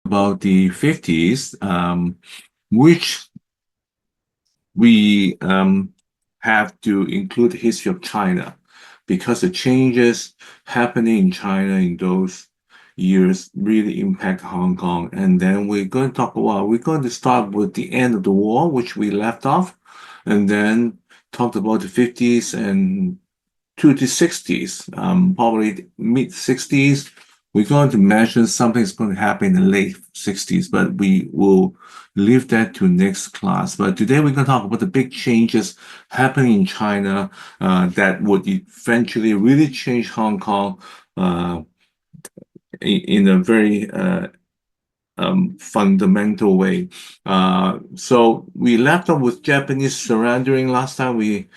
about the 50s, which we have to include the history of China because the changes happening in China in those years really impact Hong Kong. And then we're going to start with the end of the war, which we left off, and then talked about the 50s and to the 60s, probably mid 60s. We're going to mention something's going to happen in the late 60s, but we will leave that to next class. But today we're going to talk about the big changes happening in China that would eventually really change Hong Kong uh, in a very fundamental way. So we left off with Japanese surrendering. Last time we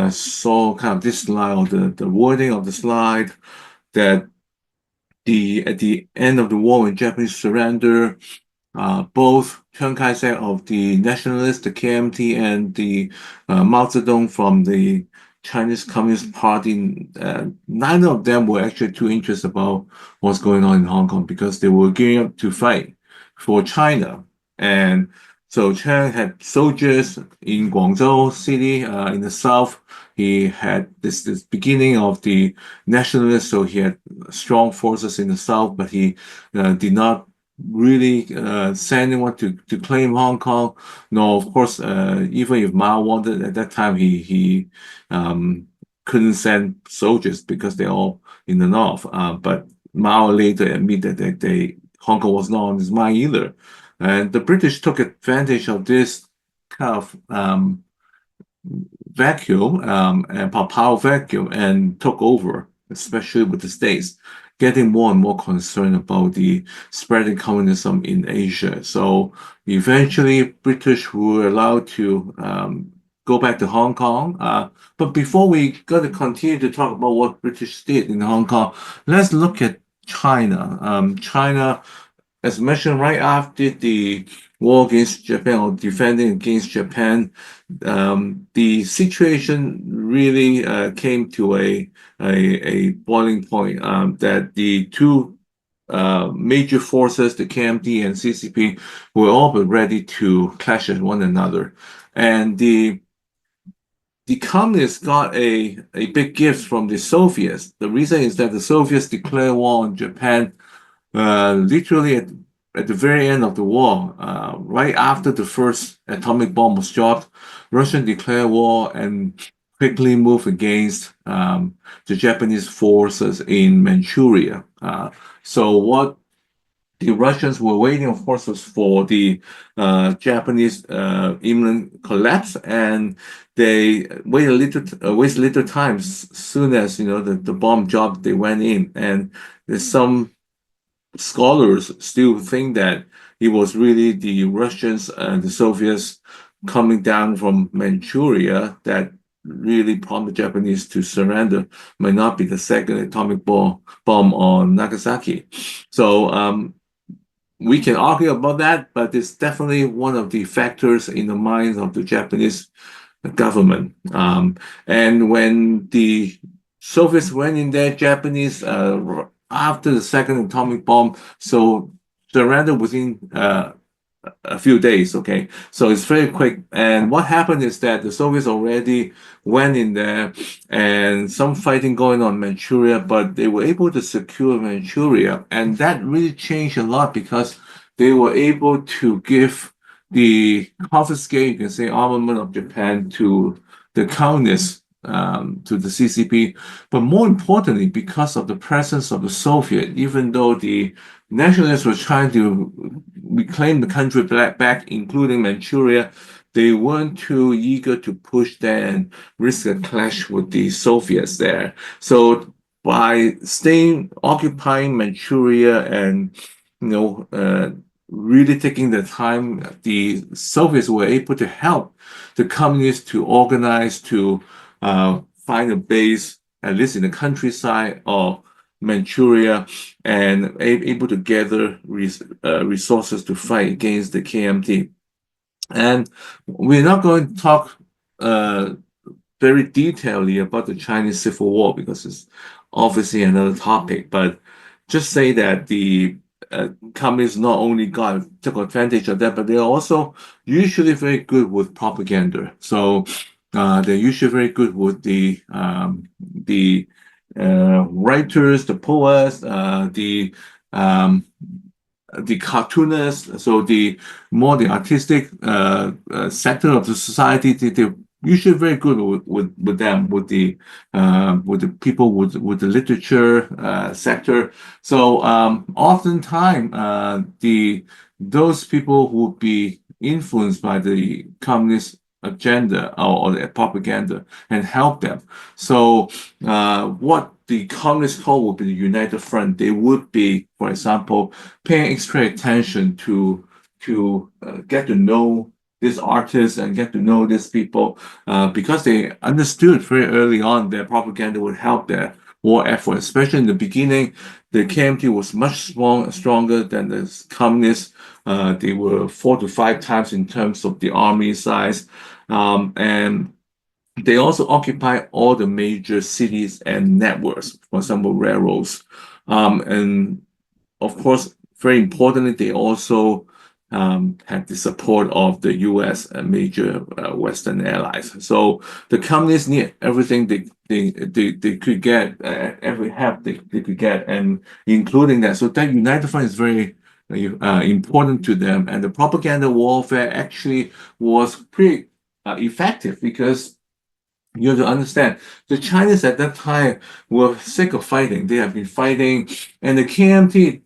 saw kind of this slide, or the wording of the slide, that at the end of the war, when Japanese surrender, both Chiang Kai-shek of the nationalists, the KMT, and the Mao Zedong from the Chinese Communist Party, neither of them were actually too interested about what's going on in Hong Kong because they were gearing up to fight for China. And so Chiang had soldiers in Guangzhou city, in the south. He had this beginning of the nationalists, so he had strong forces in the south, but he did not really send anyone to claim Hong Kong. No, of course, even if Mao wanted at that time, he couldn't send soldiers because they're all in the north. But Mao later admitted that Hong Kong was not on his mind either. And the British took advantage of this kind of vacuum and power vacuum and took over, especially with the States, getting more and more concerned about the spreading communism in Asia. So eventually, British were allowed to go back to Hong Kong. But before we got to continue to talk about what British did in Hong Kong, let's look at China. China, as mentioned, right after the war against Japan or defending against Japan, the situation really came to a boiling point, that the two major forces, the KMT and CCP, were all but ready to clash at one another. And the communists got a big gift from the Soviets. The reason is that the Soviets declared war on Japan literally at the very end of the war, right after the first atomic bomb was dropped. Russia declared war and quickly moved against the Japanese forces in Manchuria. So what the Russians were waiting, of course, was for the Japanese imminent collapse, and they waste little time. Soon as the bomb dropped, they went in, and there's some scholars still think that it was really the Russians and the Soviets coming down from Manchuria that really prompted the Japanese to surrender. Might not be the second atomic bomb on Nagasaki. So we can argue about that, but it's definitely one of the factors in the minds of the Japanese government. And when the Soviets went in there, Japanese, after the second atomic bomb, so surrender within a few days, okay? So it's very quick. And what happened is that the Soviets already went in there and some fighting going on in Manchuria, but they were able to secure Manchuria. And that really changed a lot because they were able to give the confiscate, you can say, armament of Japan to the communists, to the CCP. But more importantly, because of the presence of the Soviet, even though the nationalists were trying to reclaim the country back, including Manchuria, they weren't too eager to push that and risk a clash with the Soviets there. So by occupying Manchuria and really taking the time, the Soviets were able to help the communists to organize to find a base, at least in the countryside of Manchuria, and able to gather resources to fight against the KMT. And we're not going to talk very detailedly about the Chinese Civil War because it's obviously another topic, but just say that communists not only took advantage of that, but they're also usually very good with propaganda. So they're usually very good with the writers, the poets, um, the cartoonists, so the artistic sector of the society, they're usually very good with them, with the people with the literature sector. So oftentimes the those people who would be influenced by the communist agenda or the propaganda and help them. So what the communist call would be the United Front. They would be, for example, paying extra attention to get to know these artists and get to know these people because they understood very early on that propaganda would help their war effort. Especially in the beginning, the KMT was much stronger than the communists. They were 4 to 5 times in terms of the army size, and they also occupy all the major cities and networks, for example, railroads. And of course, very importantly, they also had the support of the US and major Western allies. So the communists need everything they could get, every help they could get, and including that. So that United Front is very important to them. And the propaganda warfare actually was pretty effective because you have to understand the Chinese at that time were sick of fighting. They have been fighting, and the KMT,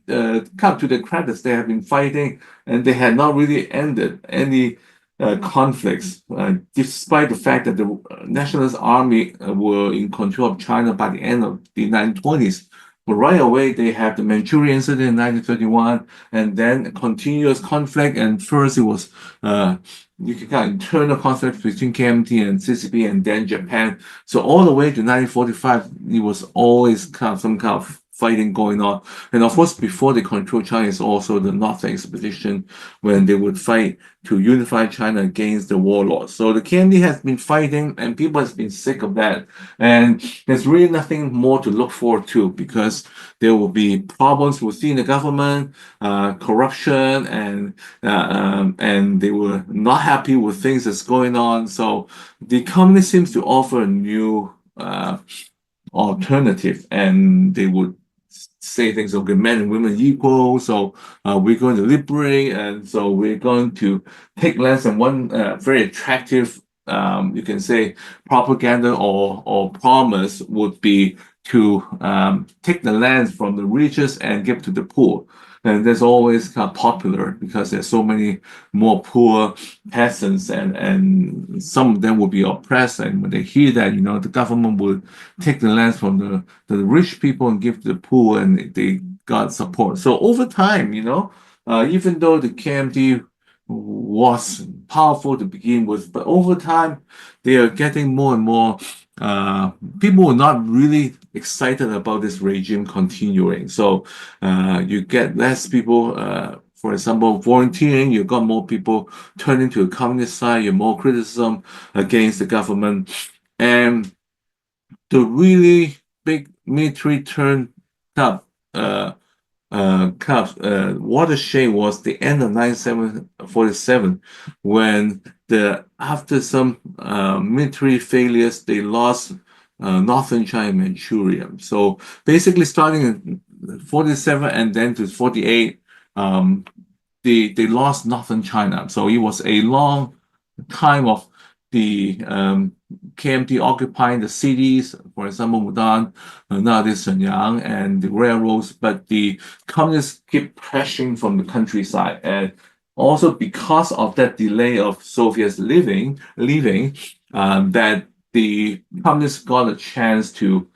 come to the credits, they have been fighting, and they had not really ended any conflicts, despite the fact that the Nationalist Army were in control of China by the end of the 1920s. But right away, they have the Manchurian incident in 1931, and then continuous conflict. And first, it was you can kind of internal conflict between KMT and CCP, and then Japan. So all the way to 1945, it was always kind of some kind of fighting going on. And of course, before they control China is also the Northern Expedition, when they would fight to unify China against the warlords. So the KMT has been fighting, and people has been sick of that. And there's really nothing more to look forward to because there will be problems within the government, corruption, and they were not happy with things that's going on. So the communist seems to offer a new alternative, and they would say things like men and women equal. So we're going to liberate, and so we're going to take less. And one very attractive, you can say, propaganda or promise would be to take the lands from the richest and give to the poor. And that's always kind of popular because there's so many more poor peasants, and some of them will be oppressed. And when they hear that, the government will take the lands from the rich people and give to the poor, and they got support. So over time, even though the KMT was powerful to begin with, but over time they are getting more and more. People were not really excited about this regime continuing. So you get less people, for example, volunteering. You got more people turning to the communist side. You more criticism against the government, and the really big military turn up watershed was the end of 1947, when after some military failures, they lost northern China, Manchuria. So basically, starting in 47 and then to 48, they lost northern China. So it was a long time of the KMT occupying the cities, for example, Wudan, nowadays Shenyang, and the railroads, but the communists keep pressing from the countryside. And also because of that delay of Soviets leaving, that the communists got a chance to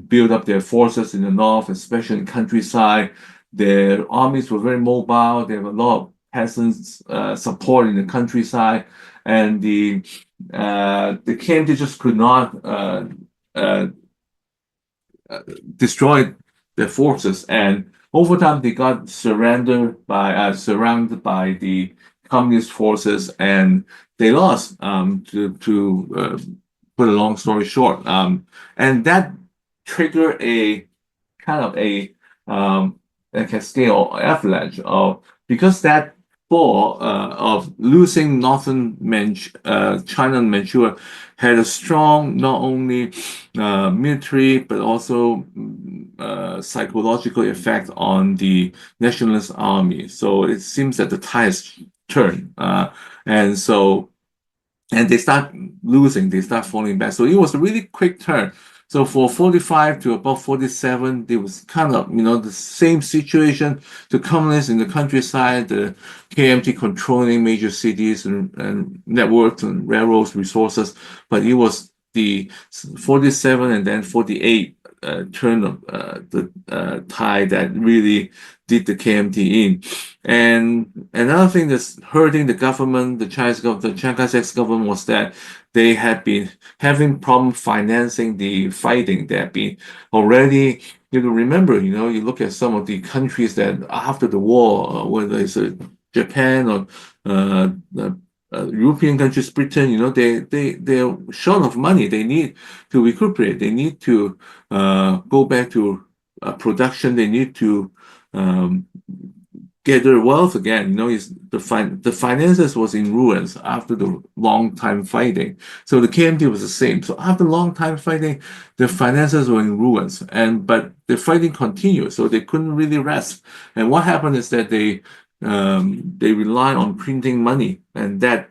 build up their forces in the north, especially in the countryside. Their armies were very mobile. They have a lot of peasants support in the countryside, and the KMT just could not destroy their forces. And over time, they got surrounded by the communist forces, and they lost. To put a long story short, and that triggered a kind of a cascade or avalanche of because that fall of losing China and Manchuria had a strong not only military but also psychological effect on the nationalist army. So it seems that the tide has turned, and so and they start losing, they start falling back. So it was a really quick turn. So for 45 to about 47, it was kind of, the same situation. The communists in the countryside, the KMT controlling major cities and networks and railroads resources. But it was the 47 and then 48 turn of the tide that really did the KMT in. And another thing that's hurting the government, the Chinese government, the Chiang Kai-shek's government, was that they had been having problem financing the fighting. They had been already, remember, you look at some of the countries that after the war, whether it's Japan or European countries, Britain, they're short of money. They need to recuperate. They need to go back to production. They need to um, gather wealth again. The finances was in ruins after the long time fighting. So the KMT was the same. So after long time fighting, the finances were in ruins, but the fighting continued. So they couldn't really rest. And what happened is that they rely on printing money, and that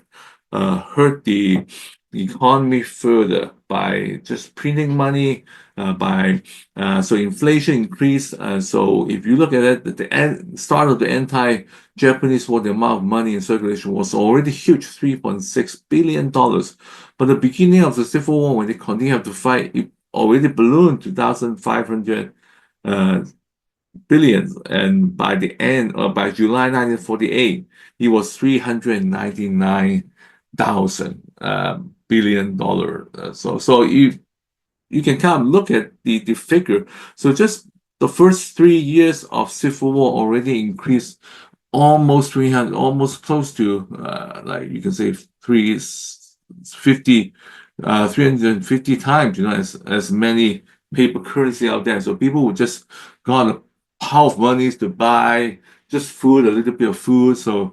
hurt the economy further by just printing money. So inflation increased. So if you look at it, at the start of the anti-Japanese war, the amount of money in circulation was already huge, $3.6 billion. But the beginning of the Civil War, when they continued to fight, it already ballooned to 2,500 billions. And by the end, or by July 1948, it was $399,000 billion. So you can kind of look at the figure. So just the first 3 years of Civil War already increased almost 300, almost close to like you can say 350 times, as many paper currency out there. So people would just got a pile of monies to buy just food, a little bit of food. So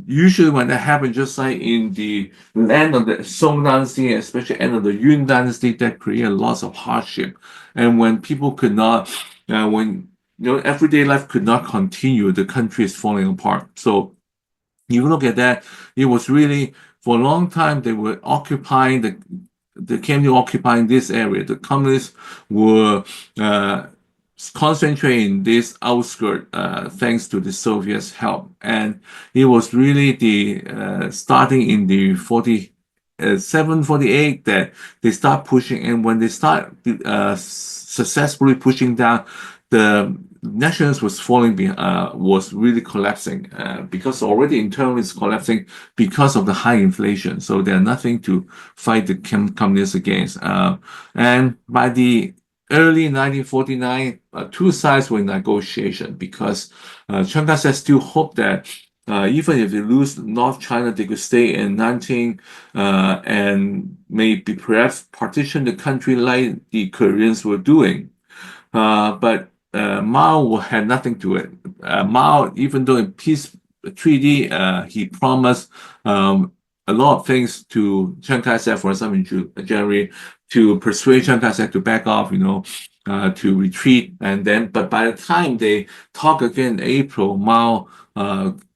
usually when that happened, just like in the end of the Song Dynasty, especially end of the Yun Dynasty, that created lots of hardship. And when people could not, when everyday life could not continue, the country is falling apart. So you look at that, it was really for a long time they were occupying the KMT occupying this area. The communists were concentrating this outskirt thanks to the Soviets' help, and it was really the starting in the 48 that they start pushing, and when they start successfully pushing down, the nationalism was really collapsing because already internally it's collapsing because of the high inflation. So there's nothing to fight the communists against. And by the early 1949, two sides were in negotiation because Chiang Kai-shek still hoped that even if they lose North China, they could stay in Nanjing and maybe perhaps partition the country like the Koreans were doing. But Mao had nothing to it. Mao, even though in peace treaty, he promised a lot of things to Chiang Kai-shek, for example, in January, to persuade Chiang Kai-shek to back off, to retreat. But by the time they talk again in April, Mao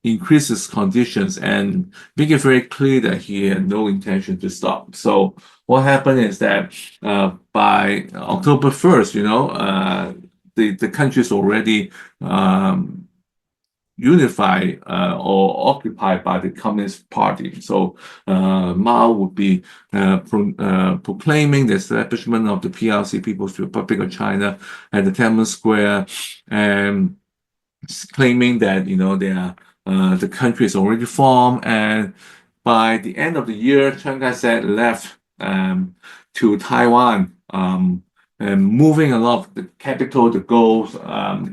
increases conditions and make it very clear that he had no intention to stop. So what happened is that by October 1st, the country is already unified or occupied by the Communist Party. So Mao would be proclaiming the establishment of the PRC, People's Republic of China, at the Tiananmen Square, and claiming that the country is already formed. And by the end of the year, Chiang Kai-shek left to Taiwan, and moving a lot of the capital, the gold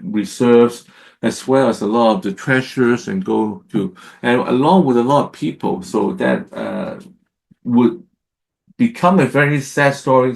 reserves, as well as a lot of the treasures, and along with a lot of people. So that would become a very sad story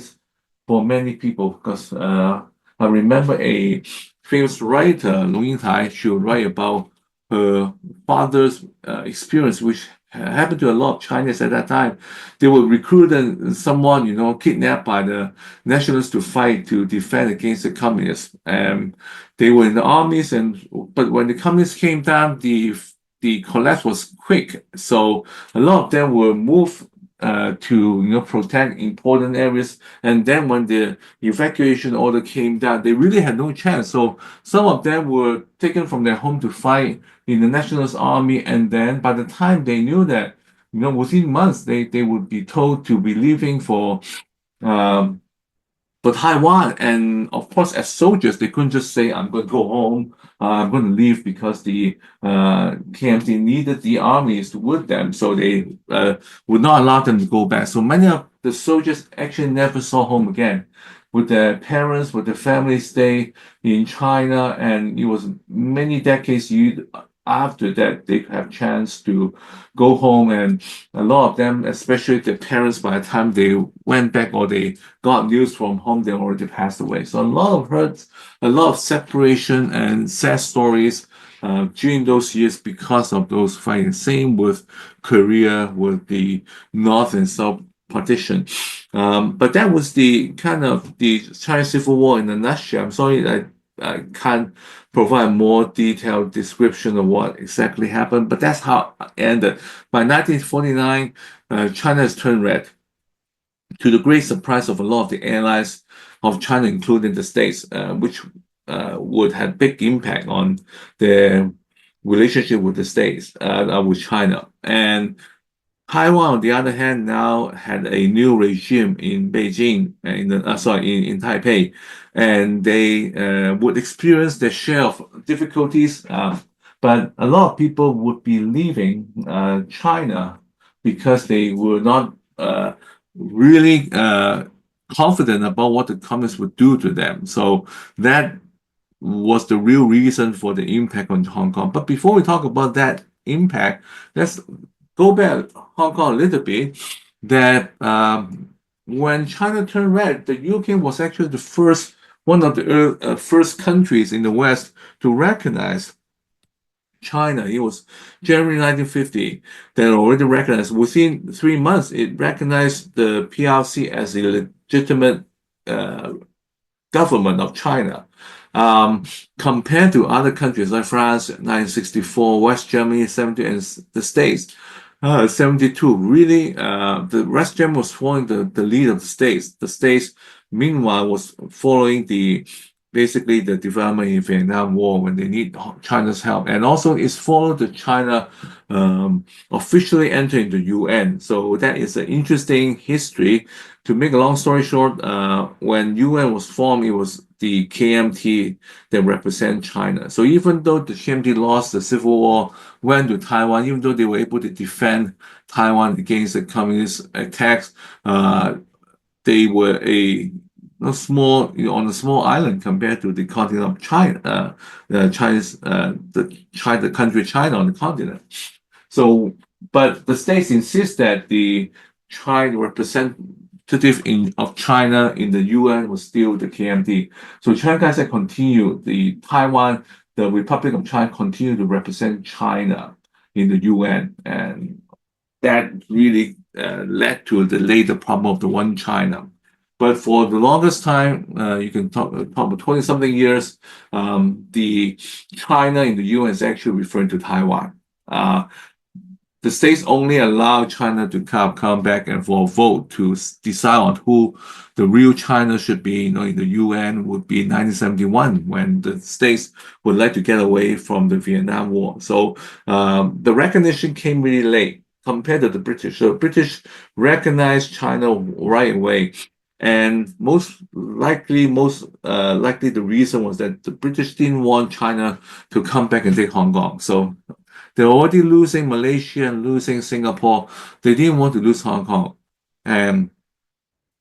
for many people, because I remember a famous writer Lu Yingtai, she would write about her father's experience, which happened to a lot of Chinese at that time. They were recruited someone, kidnapped by the nationalists to fight to defend against the communists. And they were in the armies, but when the communists came down, the collapse was quick. So a lot of them were moved to protect important areas. And then when the evacuation order came down, they really had no chance. So some of them were taken from their home to fight in the nationalist army. And then by the time they knew that, within months, they would be told to be leaving um, for Taiwan. And of course, as soldiers, they couldn't just say, I'm going to go home, I'm going to leave, because the KMT needed the armies with them. So they would not allow them to go back. So many of the soldiers actually never saw home again. With their parents, with their families, stay in China. And it was many decades after that they have chance to go home. And a lot of them, especially the parents, by the time they went back or they got news from home, they already passed away. So a lot of hurts, a lot of separation and sad stories during those years because of those fighting. Same with Korea, with the North and South partition. But that was the kind of the Chinese Civil War in a nutshell. I'm sorry I can't provide more detailed description of what exactly happened, but that's how it ended. By 1949, China has turned red, to the great surprise of a lot of the allies of China, including the States, which would have big impact on their relationship with the States, with China. And Taiwan, on the other hand, now had a new regime in Beijing, in Taipei, and they would experience their share of difficulties. But a lot of people would be leaving China because they were not really confident about what the communists would do to them. So that was the real reason for the impact on Hong Kong. But before we talk about that impact, let's go back Hong Kong a little bit. That when China turned red, the UK was actually one of the first countries in the West to recognize China. It was January 1950 that already recognized. Within 3 months, it recognized the PRC as a legitimate government of China. Compared to other countries like France, 1964, West Germany, 70, and the States, 72. Really, the West Germany was following the lead of the States. The States, meanwhile, was following basically the development in Vietnam War when they need China's help, and also it's followed the China officially entering the UN. So that is an interesting history. To make a long story short, when UN was formed, it was the KMT that represent China. So even though the KMT lost the civil war, went to Taiwan, even though they were able to defend Taiwan against the communist attacks, they were on a small island compared to the continent of China, the country China on the continent. So, but the states insist that the China representative of China in the UN was still the KMT. So Chiang Kai-shek continued, the Republic of China continued to represent China in the UN, and that really led to the later problem of the one China. But for the longest time, you can talk about 20-something years, the China in the UN is actually referring to Taiwan. The states only allow China to come back and for a vote to decide on who the real China should be. In the UN would be 1971 when the states would like to get away from the Vietnam War. So the recognition came really late compared to the British. So British recognized China right away. And most likely, the reason was that the British didn't want China to come back and take Hong Kong. So they're already losing Malaysia and losing Singapore. They didn't want to lose Hong Kong. And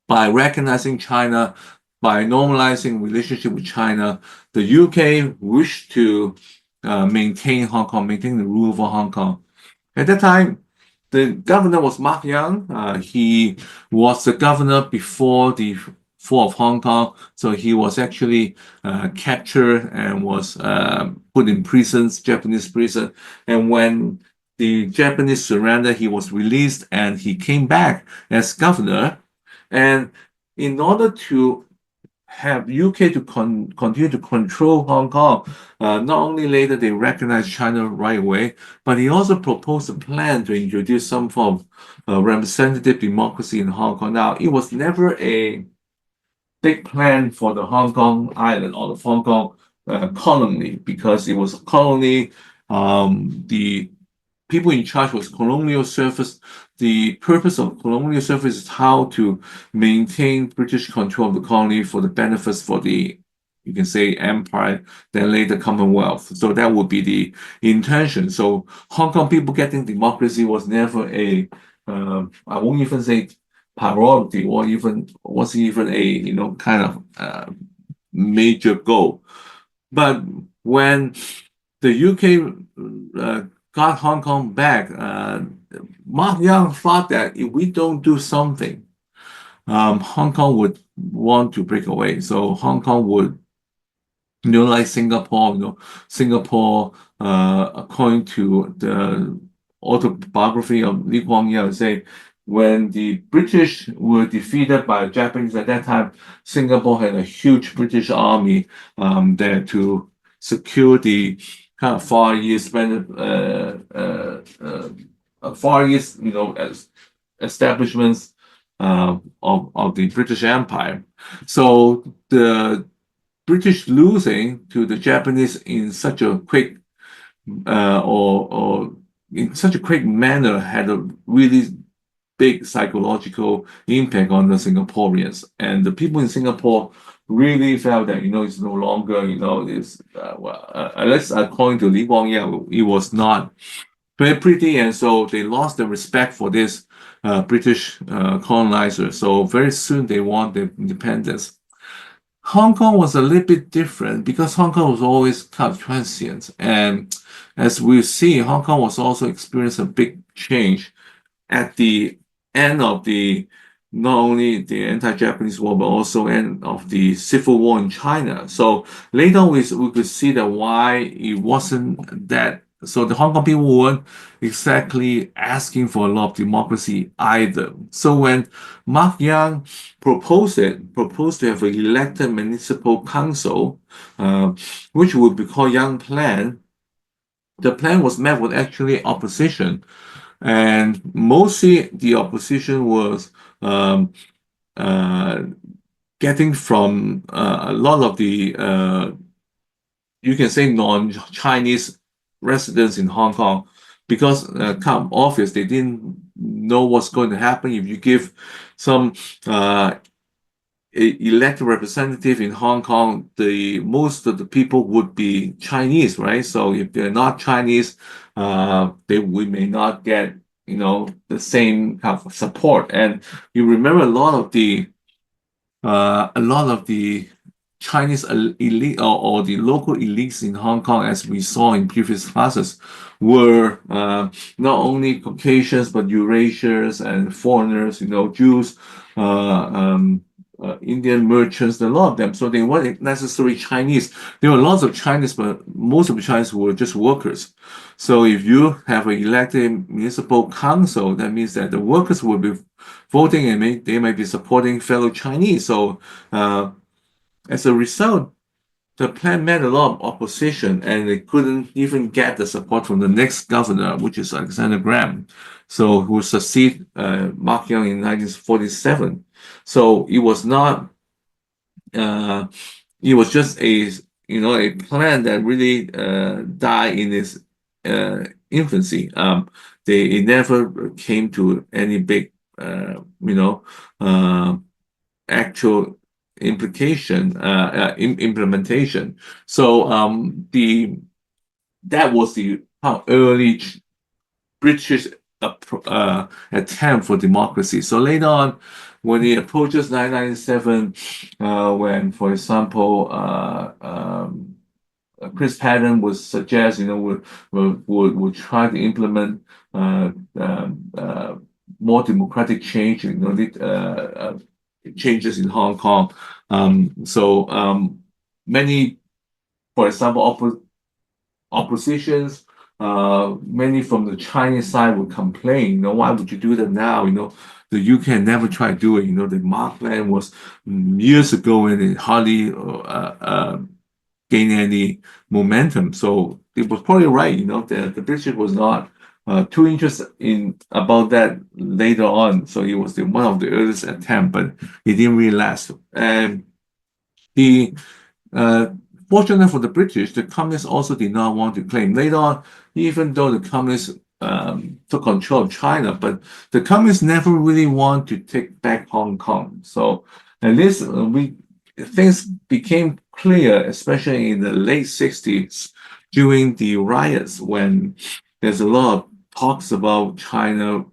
by recognizing China, by normalizing relationship with China, the UK wished to maintain Hong Kong, maintain the rule over Hong Kong. At that time, the governor was Mark Young. He was the governor before the fall of Hong Kong. So he was actually captured and was put in prisons, Japanese prison. And when the Japanese surrendered, he was released and he came back as governor. And in order to have UK to continue to control Hong Kong, not only later they recognized China right away, but he also proposed a plan to introduce some form of representative democracy in Hong Kong. Now, it was never a big plan for the Hong Kong island or the Hong Kong colony because it was a colony. The people in charge was colonial service. The purpose of colonial service is how to maintain British control of the colony for the benefits for the, you can say, empire, then later Commonwealth. So that would be the intention. So Hong Kong people getting democracy was never a, I won't even say priority or even wasn't even a, kind of major goal. But when the UK got Hong Kong back, Mark Young thought that if we don't do something, Hong Kong would want to break away. So Hong Kong would, like Singapore, Singapore, according to the autobiography of Lee Kuan Yew, say when the British were defeated by the Japanese at that time, Singapore had a huge British army there to secure the kind of Far East, Far East, as establishments of the British Empire. So the British losing to the Japanese in such a quick or in such a quick manner had a really big psychological impact on the Singaporeans. And the people in Singapore really felt that, it's no longer, it's, at least according to Lee Kuan Yew, it was not very pretty. And so they lost the respect for this British colonizer. So very soon they want their independence. Hong Kong was a little bit different because Hong Kong was always kind of transient. And as we see, Hong Kong was also experiencing a big change at the end of the not only the anti-Japanese war, but also end of the civil war in China. So later we could see that why it wasn't that. So the Hong Kong people weren't exactly asking for a lot of democracy either. So when Mark Young proposed to have an elected municipal council, which would be called Young Plan, the plan was met with actually opposition. And mostly the opposition was getting from a lot of the, you can say, non-Chinese residents in Hong Kong, because kind of obvious they didn't know what's going to happen if you give some elected representative in Hong Kong. Most of the people would be Chinese, right? So if they're not Chinese, we may not get the same kind of support. And you remember a lot of the Chinese elite or the local elites in Hong Kong, as we saw in previous classes, were not only Caucasians but Eurasians and foreigners, Jews, Indian merchants, a lot of them. So they weren't necessarily Chinese. There were lots of Chinese, but most of the Chinese were just workers. So if you have an elected municipal council, that means that the workers will be voting and they might be supporting fellow Chinese. So as a result, the plan met a lot of opposition and they couldn't even get the support from the next governor, which is Alexander Graham. So who succeeded Mark Young in 1947. So it was not, it was just a plan that really died in its infancy. It never came to any big, actual implementation. So that was the early British attempt for democracy. So later on, when it approaches 1997, when, for example, Chris Patten would suggest, would try to implement more democratic change, changes in Hong Kong. Many, for example, oppositions, many from the Chinese side would complain, why would you do that now? The UK never tried to do it. The Markland was years ago and it hardly gained any momentum. So it was probably right, the British was not too interested in about that later on. So it was one of the earliest attempt, but it didn't really last. And the uh, fortunately for the British, the communists also did not want to claim. Later on, even though the communists took control of China, but the communists never really want to take back Hong Kong. So at least things became clear, especially in the late 60s during the riots when there's a lot of talks about China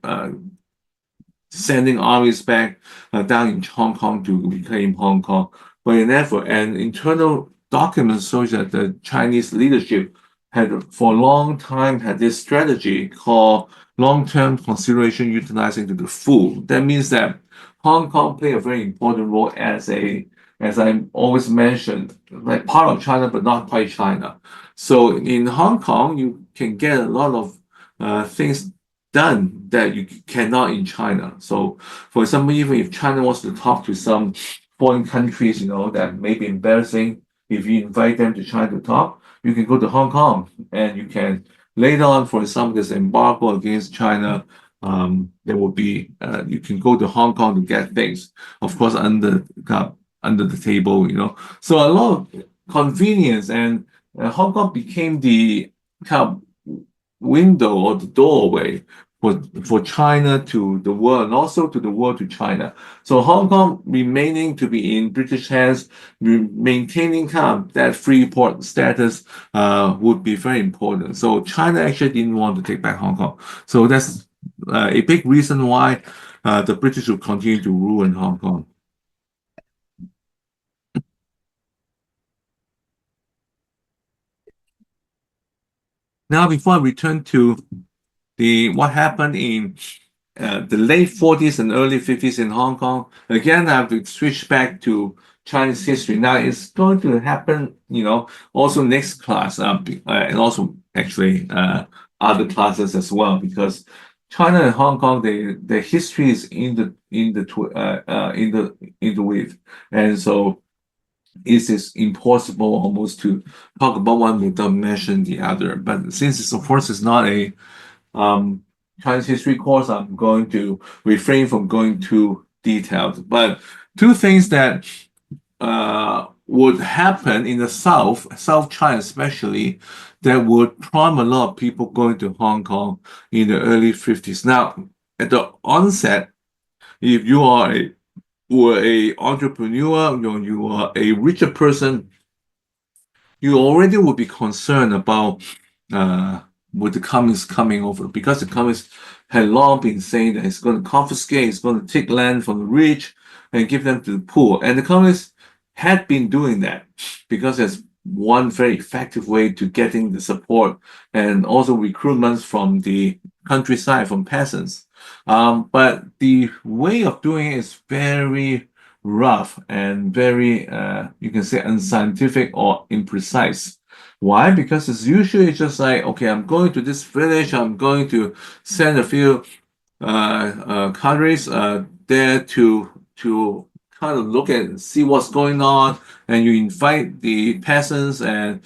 sending armies back down in Hong Kong to reclaim Hong Kong. But in effort, and internal documents show that the Chinese leadership had for a long time had this strategy called long-term consideration utilizing to the full. That means that Hong Kong played a very important role as I always mentioned, like part of China, but not quite China. So in Hong Kong, you can get a lot of things done that you cannot in China. So, for example, even if China wants to talk to some foreign countries, that may be embarrassing, if you invite them to China to talk, you can go to Hong Kong and you can later on, for example, this embargo against China. There will be you can go to Hong Kong to get things, of course, under the table, So a lot of convenience, and Hong Kong became the kind of window or the doorway for China to the world and also to the world to China. So Hong Kong remaining to be in British hands, maintaining kind of that free port status would be very important. So China actually didn't want to take back Hong Kong. So that's a big reason why the British will continue to rule in Hong Kong. Now, before I return to what happened in the late 40s and early 50s in Hong Kong, again, I have to switch back to Chinese history. Now, it's going to happen, also next class, and also actually other classes as well, because China and Hong Kong, their history is interweave, and so it is impossible almost to talk about one without mentioning the other. But since it's, of course, it's not a Chinese history course, I'm going to refrain from going too detailed. But two things that would happen in the South China especially, that would prompt a lot of people going to Hong Kong in the early 50s. Now, at the onset, if you are a entrepreneur, you are a richer person, you already would be concerned about with the communists coming over, because the communists had long been saying that it's going to confiscate, it's going to take land from the rich and give them to the poor. And the communists had been doing that because it's one very effective way to getting the support and also recruitments from the countryside, from peasants. But the way of doing it is very rough and very, you can say, unscientific or imprecise. Why? Because it's usually just like, okay, I'm going to this village, I'm going to send a few cadres there to kind of look and see what's going on, and you invite the peasants and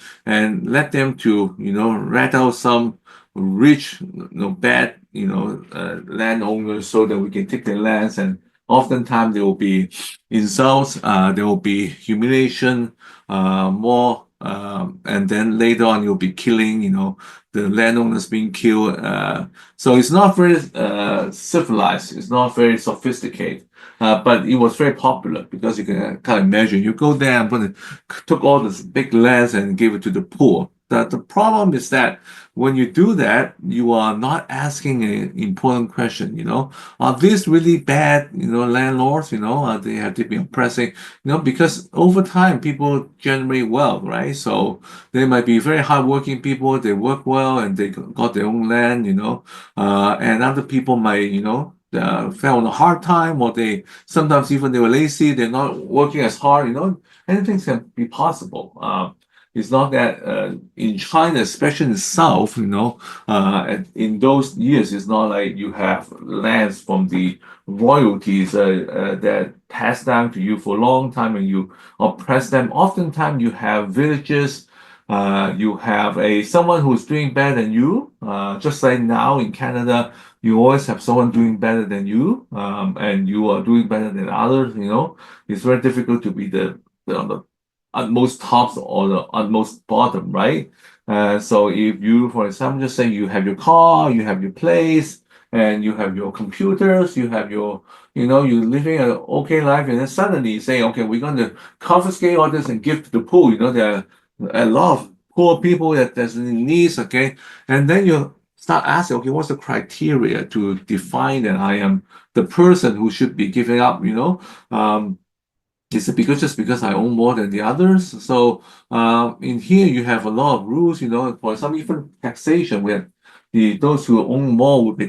let them to rat out some rich, bad, landowners so that we can take their lands. And oftentimes there will be insults, there will be humiliation, more, and then later on you'll be killing, the landowners being killed. So it's not very civilized, it's not very sophisticated. But it was very popular because you can kind of imagine you go there and took all this big lands and gave it to the poor. The problem is that when you do that, you are not asking an important question, are these really bad, landlords, are they have to be oppressing, because over time people generate wealth, right? So they might be very hardworking people, they work well and they got their own land, and other people might, fell on a hard time, or they sometimes even they were lazy, they're not working as hard, anything can be possible. It's not that in China, especially in the South, in those years, it's not like you have lands from the royalties that passed down to you for a long time and you oppress them. Oftentimes, you have villages. You have someone who's doing better than you. Just like now in Canada, you always have someone doing better than you, and you are doing better than others. It's very difficult to be on the utmost tops or the utmost bottom, right? So if you, for example, just say you have your car, you have your place, and you have your computers, you have you're living an okay life, and then suddenly you say, okay, we're going to confiscate all this and give to the poor. There are a lot of poor people that's in needs, okay? And then you start asking, okay, what's the criteria to define that I am the person who should be giving up, is it just because I own more than the others? So in here you have a lot of rules, for some even taxation where those who own more will be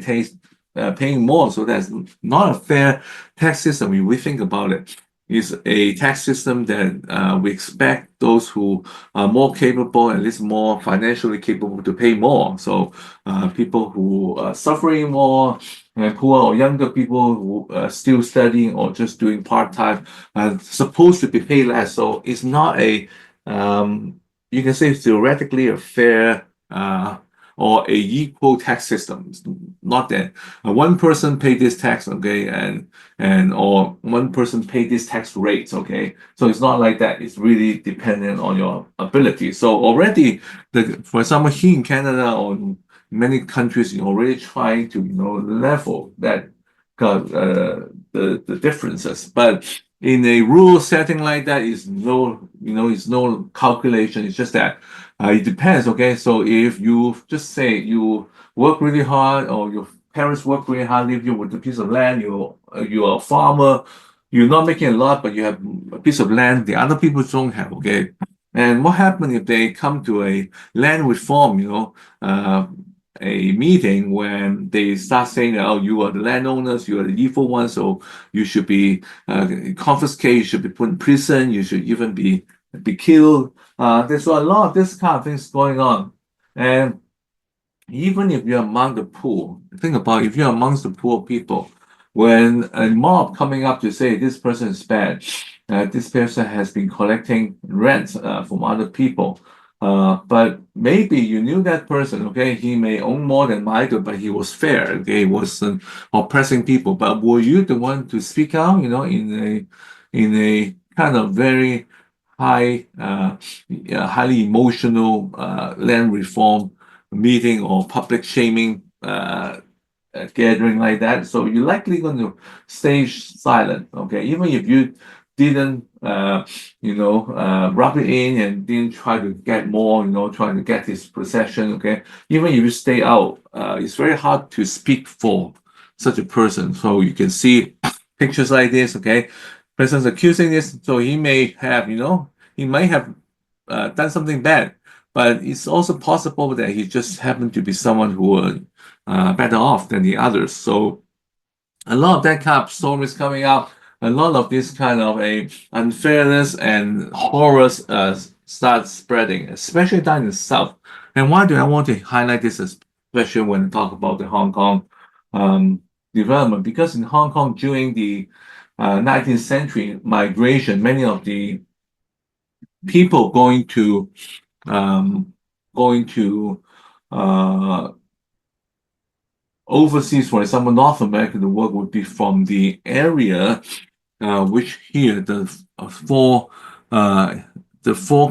paying more. So that's not a fair tax system when we think about it. It's a tax system that we expect those who are more capable, at least more financially capable, to pay more. So people who are suffering more, and poor or younger people who are still studying or just doing part-time supposed to be paid less. So it's not you can say theoretically a fair or a equal tax system. It's not that one person pay this tax, okay, or one person pay this tax rates, okay. So it's not like that. It's really dependent on your ability. So already, for example, here in Canada or many countries, you're already trying to level that the differences. But in a rural setting like that, is no calculation. It's just that it depends. Okay, so if you just say you work really hard, or your parents work really hard, leave you with a piece of land, you're a farmer, you're not making a lot, but you have a piece of land the other people don't have. Okay, and what happens if they come to a land reform? A meeting when they start saying, oh, you are the landowners, you are the evil ones, so you should be confiscated, you should be put in prison, you should even be killed. There's a lot of this kind of things going on. And even if you're among the poor, think about if you're amongst the poor people, when a mob coming up to say this person is bad, this person has been collecting rent from other people, but maybe you knew that person, okay? He may own more than Michael, but he was fair, okay? He wasn't oppressing people. But were you the one to speak out, in a kind of very highly emotional land reform meeting or public shaming gathering like that? So you're likely going to stay silent, okay? Even if you didn't rub it in and didn't try to get more, trying to get his possession, okay? Even if you stay out, it's very hard to speak for such a person. So you can see pictures like this, okay? Person's accusing this, so he may have, he might have done something bad, but it's also possible that he just happened to be someone who were better off than the others. So a lot of that kind of stories coming out, a lot of this kind of a unfairness and horrors start spreading, especially down in the South. And why do I want to highlight this, especially when I talk about the Hong Kong development? Because in Hong Kong during the 19th century migration, many of the people going to uh, overseas, for example, North America, the work would be from the area which here the four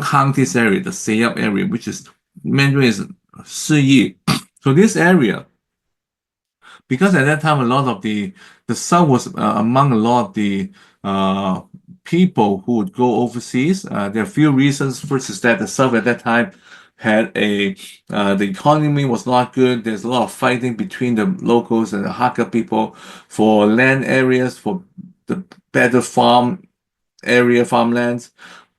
counties area, the Seyap area, which is Mandarin is Siyi. So this area, because at that time a lot of the South was among a lot of the people who would go overseas. There are a few reasons. First is that the South at that time had the economy was not good. There's a lot of fighting between the locals and the Hakka people for land areas, for the better farmlands.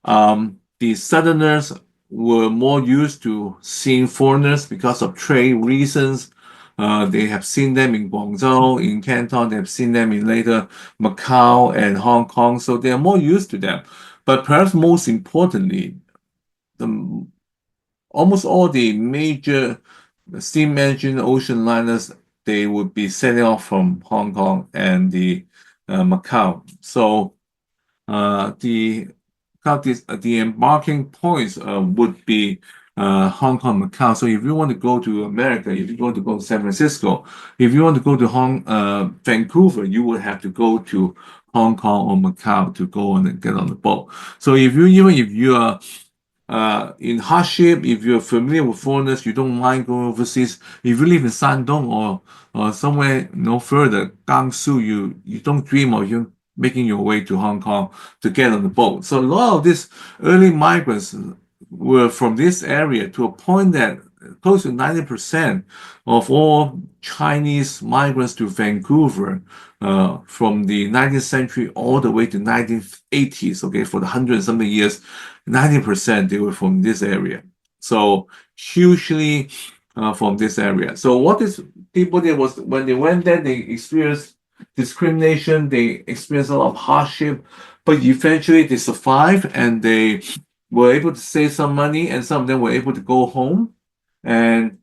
The Southerners were more used to seeing foreigners because of trade reasons. They have seen them in Guangzhou, in Canton. They have seen them in later Macau and Hong Kong. So they are more used to them. But perhaps most importantly, the almost all the major steam engine ocean liners, they would be setting off from Hong Kong and the Macau. So the embarking points would be Hong Kong, Macau. So if you want to go to America, if you want to go to San Francisco, if you want to go to Vancouver, you would have to go to Hong Kong or Macau to go on and get on the boat. So even if you are in hardship, if you're familiar with foreigners, you don't mind going overseas. If you live in Shandong or somewhere no further, Gansu, you don't dream of you making your way to Hong Kong to get on the boat. So a lot of these early migrants were from this area, to a point that close to 90% of all Chinese migrants to Vancouver from the 19th century all the way to 1980s, okay, for the 100 and something years, 90% they were from this area. So hugely from this area. So what is people there was when they went there, they experienced discrimination, they experienced a lot of hardship, but eventually they survived and they were able to save some money, and some of them were able to and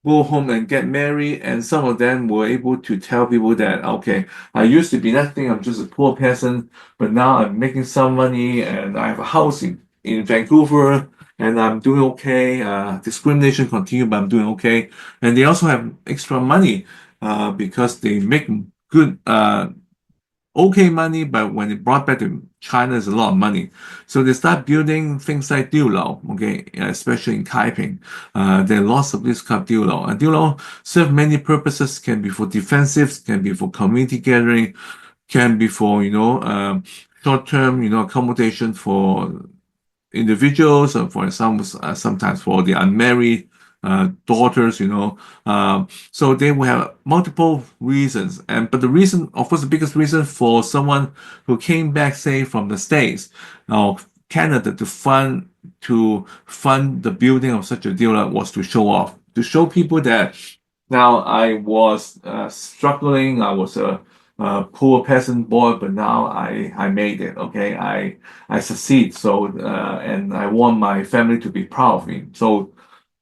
go home and get married, and some of them were able to tell people that, okay, I used to be nothing, I'm just a poor peasant, but now I'm making some money and I have a house in Vancouver and I'm doing okay. Discrimination continued, but I'm doing okay. And they also have extra money because they make good okay money, but when it brought back to China, it's a lot of money. So they start building things like Diulao, okay, especially in Taiping. There are lots of this kind of Diulao. And Diulao serve many purposes, can be for defensive, can be for community gathering, can be for, short-term, accommodation for individuals, and for example, sometimes for the unmarried daughters, so they will have multiple reasons. But the reason, of course, the biggest reason for someone who came back, say, from the States or Canada to fund the building of such a dealer was to show off, to show people that now I was struggling, I was a poor peasant boy, but now I made it. Okay, I succeed. So and I want my family to be proud of me. So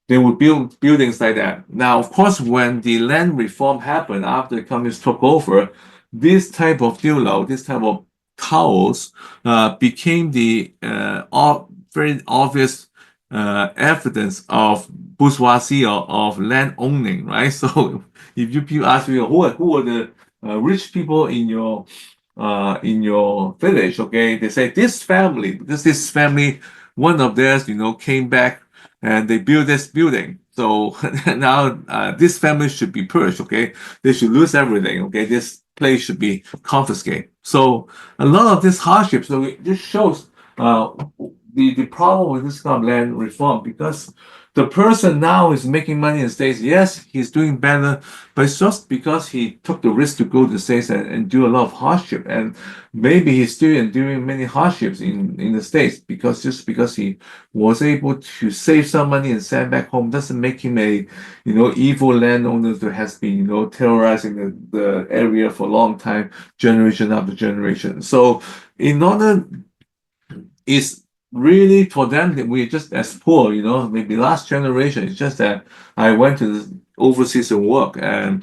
they would build buildings like that. Now, of course, when the land reform happened after the communists took over, this type of dealer, this type of towels, became the very obvious evidence of bourgeoisie or of land owning, right? So if you ask me who are the rich people in your village, okay, they say this family, because this family, one of theirs, came back and they built this building. So now this family should be purged, okay? They should lose everything, okay? This place should be confiscated. So a lot of this hardship. So this shows the problem with this kind of land reform, because the person now is making money in the States. Yes, he's doing better, but it's just because he took the risk to go to the States and do a lot of hardship. And maybe he's still enduring many hardships in the States, because he was able to save some money and send back home doesn't make him a evil landowner who has been terrorizing the area for a long time, generation after generation. So in order, it's really for them that we're just as poor, maybe last generation. It's just that I went to overseas to work, and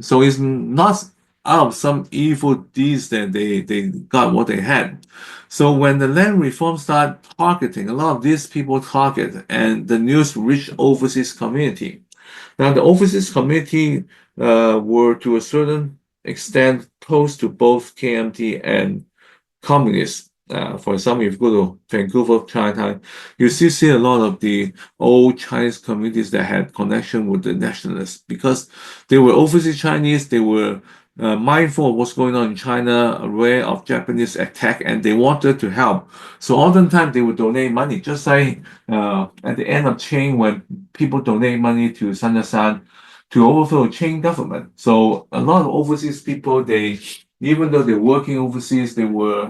so it's not out of some evil deeds that they got what they had. So when the land reform started targeting, a lot of these people target, and the news reached overseas community. Now the overseas community were to a certain extent close to both KMT and communists. For example, if you go to Vancouver, Chinatown, you still see a lot of the old Chinese communities that had connection with the nationalists, because they were overseas Chinese. They were mindful of what's going on in China, aware of Japanese attack, and they wanted to help. So oftentimes they would donate money, just like at the end of Qing, when people donate money to Sun Yat-sen to overthrow Qing government. So a lot of overseas people, they Even though they're working overseas, they were,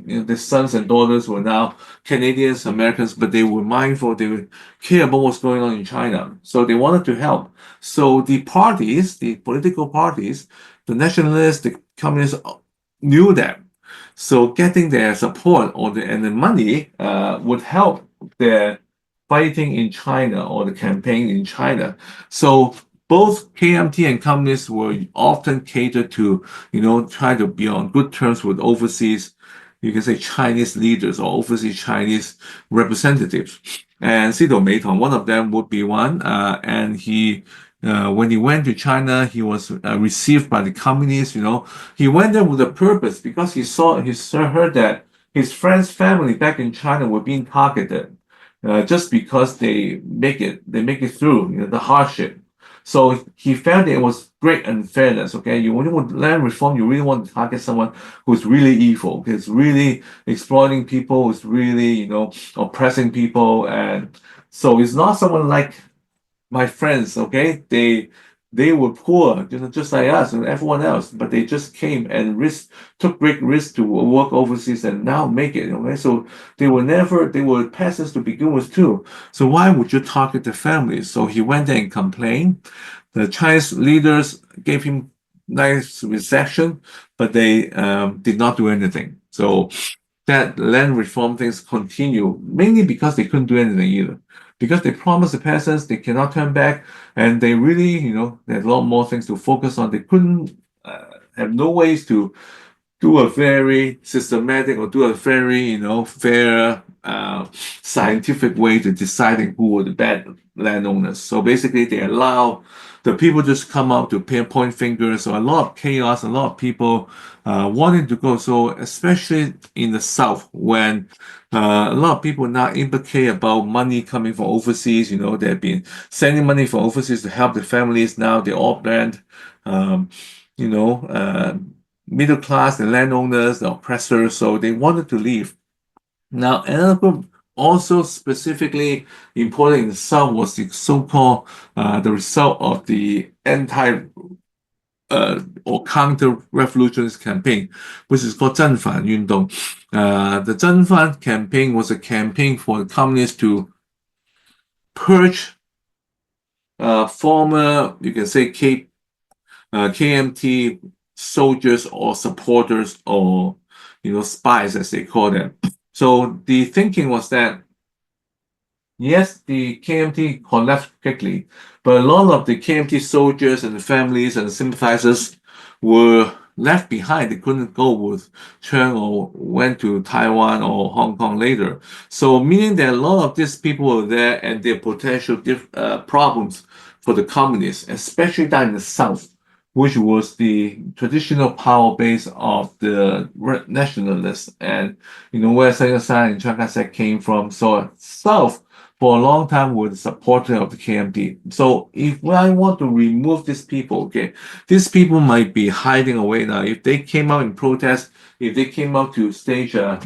their sons and daughters were now Canadians, Americans, but they were mindful, they would care about what's going on in China. So they wanted to help. So the parties, the political parties, the nationalists, the communists knew that. So getting their support and the money would help their fighting in China or the campaign in China. So both KMT and communists were often catered to, try to be on good terms with overseas, you can say Chinese leaders or overseas Chinese representatives. And Sito Meitong, one of them would be one. And when he went to China, he was received by the communists. He went there with a purpose because he heard that his friends' family back in China were being targeted just because they make it through, the hardship. So he felt that it was great unfairness. Okay, you when you want land reform, you really want to target someone who's really evil, who's really exploiting people, who's really oppressing people, and so it's not someone like my friends, okay, they were poor, just like us and everyone else, but they just came and took great risk to work overseas and now make it. Okay, so they were peasants to begin with too. So why would you target the families? So he went there and complained. The Chinese leaders gave him nice reception, but they did not do anything. So that land reform things continue mainly because they couldn't do anything either. Because they promised the peasants they cannot turn back, and they really, they had a lot more things to focus on. They couldn't have no ways to do a very systematic or do a very, fair, scientific way to deciding who were the bad landowners. So basically, they allow the people just come out to point fingers. So a lot of chaos, a lot of people wanting to go. So especially in the South, when a lot of people now implicate about money coming from overseas. They've been sending money from overseas to help the families. Now they all banned, you know, uh, middle class, the landowners, the oppressors, so they wanted to leave. Now, another group also specifically important in the South was the so-called the result of the anti or counter-revolutionist campaign, which is called 正反运动. The 正反 campaign was a campaign for the communists to purge former, you can say, KMT soldiers or supporters or spies as they call them. So the thinking was that yes, the KMT collapsed quickly, but a lot of the KMT soldiers and the families and the sympathizers were left behind. They couldn't go with Chiang or went to Taiwan or Hong Kong later. So meaning that a lot of these people were there and their potential problems for the communists, especially down in the South, which was the traditional power base of the nationalists and where Sun Yat-sen and Chiang Kai-shek came from. So South for a long time were the supporter of the KMT. So if I want to remove these people, okay, these people might be hiding away now. If they came out in protest, if they came out to stage a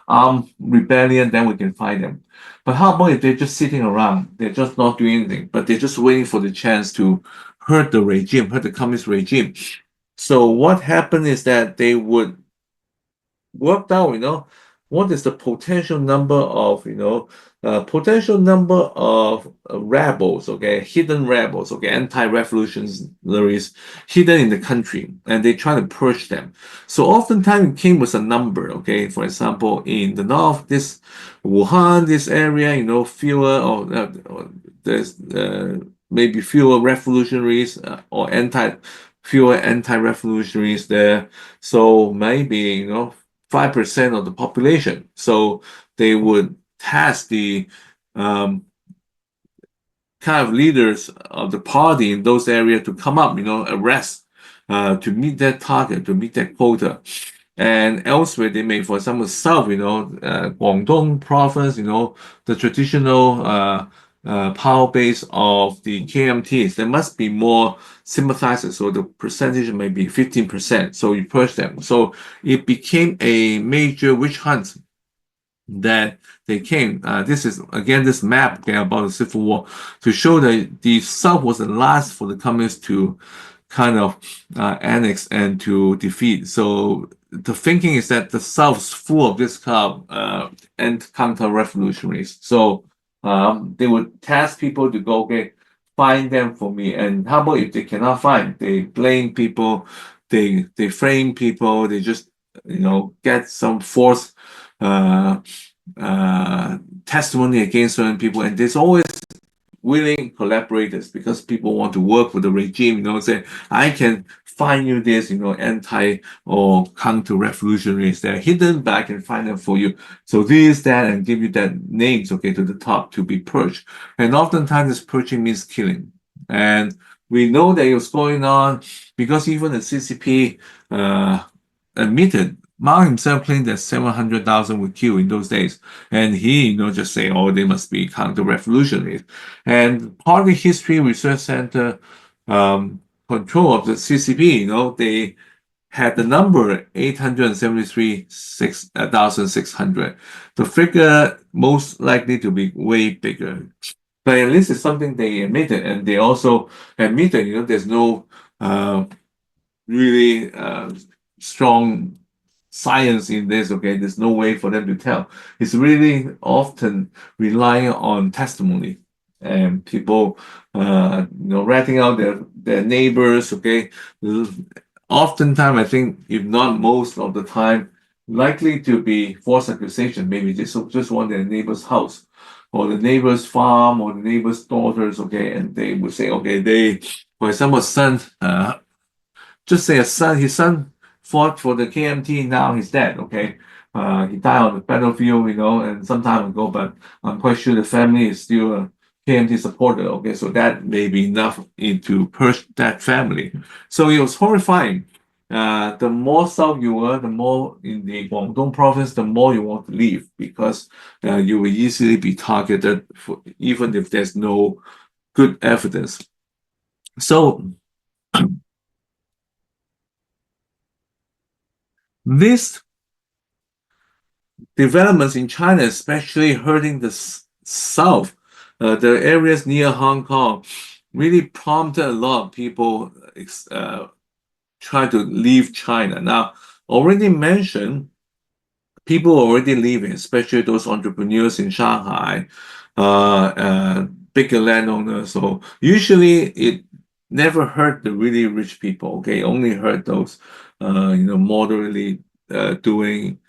armed rebellion, then we can find them. But how about if they're just sitting around? They're just not doing anything, but they're just waiting for the chance to hurt the regime, hurt the communist regime. So what happened is that they would work out, what is the potential number of, rebels, okay, hidden rebels, okay, anti-revolutionaries hidden in the country, and they try to purge them. So oftentimes it came with a number, okay. For example, in the north, this Wuhan, this area, fewer or there's maybe fewer revolutionaries or fewer anti-revolutionaries there. So maybe 5% of the population. So they would task the kind of leaders of the party in those areas to come up, arrest, to meet that target, to meet that quota. And elsewhere, they may, for example, South, Guangdong province, the traditional power base of the KMTs, there must be more sympathizers. So the percentage may be 15%. So you push them. So it became a major witch hunt that they came. This is again this map about the Civil War to show that the South was the last for the communists to kind of annex and to defeat. So the thinking is that the South is full of this kind of and counter-revolutionaries. So they would task people to go, okay, find them for me. And how about if they cannot find? They blame people, they frame people, they just get some forced uh, testimony against certain people, and there's always willing collaborators because people want to work with the regime, say, I can find you this, anti or counter-revolutionaries. They're hidden, but I can find them for you. So this, that, and give you that names, okay, to the top to be purged. And oftentimes this purging means killing. And we know that it was going on because even the CCP admitted Mao himself claimed that 700,000 were killed in those days. And he, just say, oh, they must be counter-revolutionaries. And Party History Research Center control of the CCP, they had the number 873,600. The figure most likely to be way bigger. But at least it's something they admitted. And they also admitted, there's no really strong science in this, okay? There's no way for them to tell. It's really often relying on testimony and people, ratting out their neighbors, okay? Oftentimes, I think, if not most of the time, likely to be false accusation. Maybe just want their neighbor's house or the neighbor's farm or the neighbor's daughters, okay? And they would say, okay, for example, son, just say his son fought for the KMT, now he's dead, okay? He died on the battlefield, and some time ago, but I'm quite sure the family is still a KMT supporter, okay? So that may be enough to purge that family. So it was horrifying. The more south you were, the more in the Guangdong province, the more you want to leave because you will easily be targeted even if there's no good evidence. So these developments in China, especially hurting the south, the areas near Hong Kong, really prompted a lot of people try to leave China. Now, already mentioned, people already leaving, especially those entrepreneurs in Shanghai, bigger landowners. So usually it never hurt the really rich people. Okay, only hurt those, moderately doing.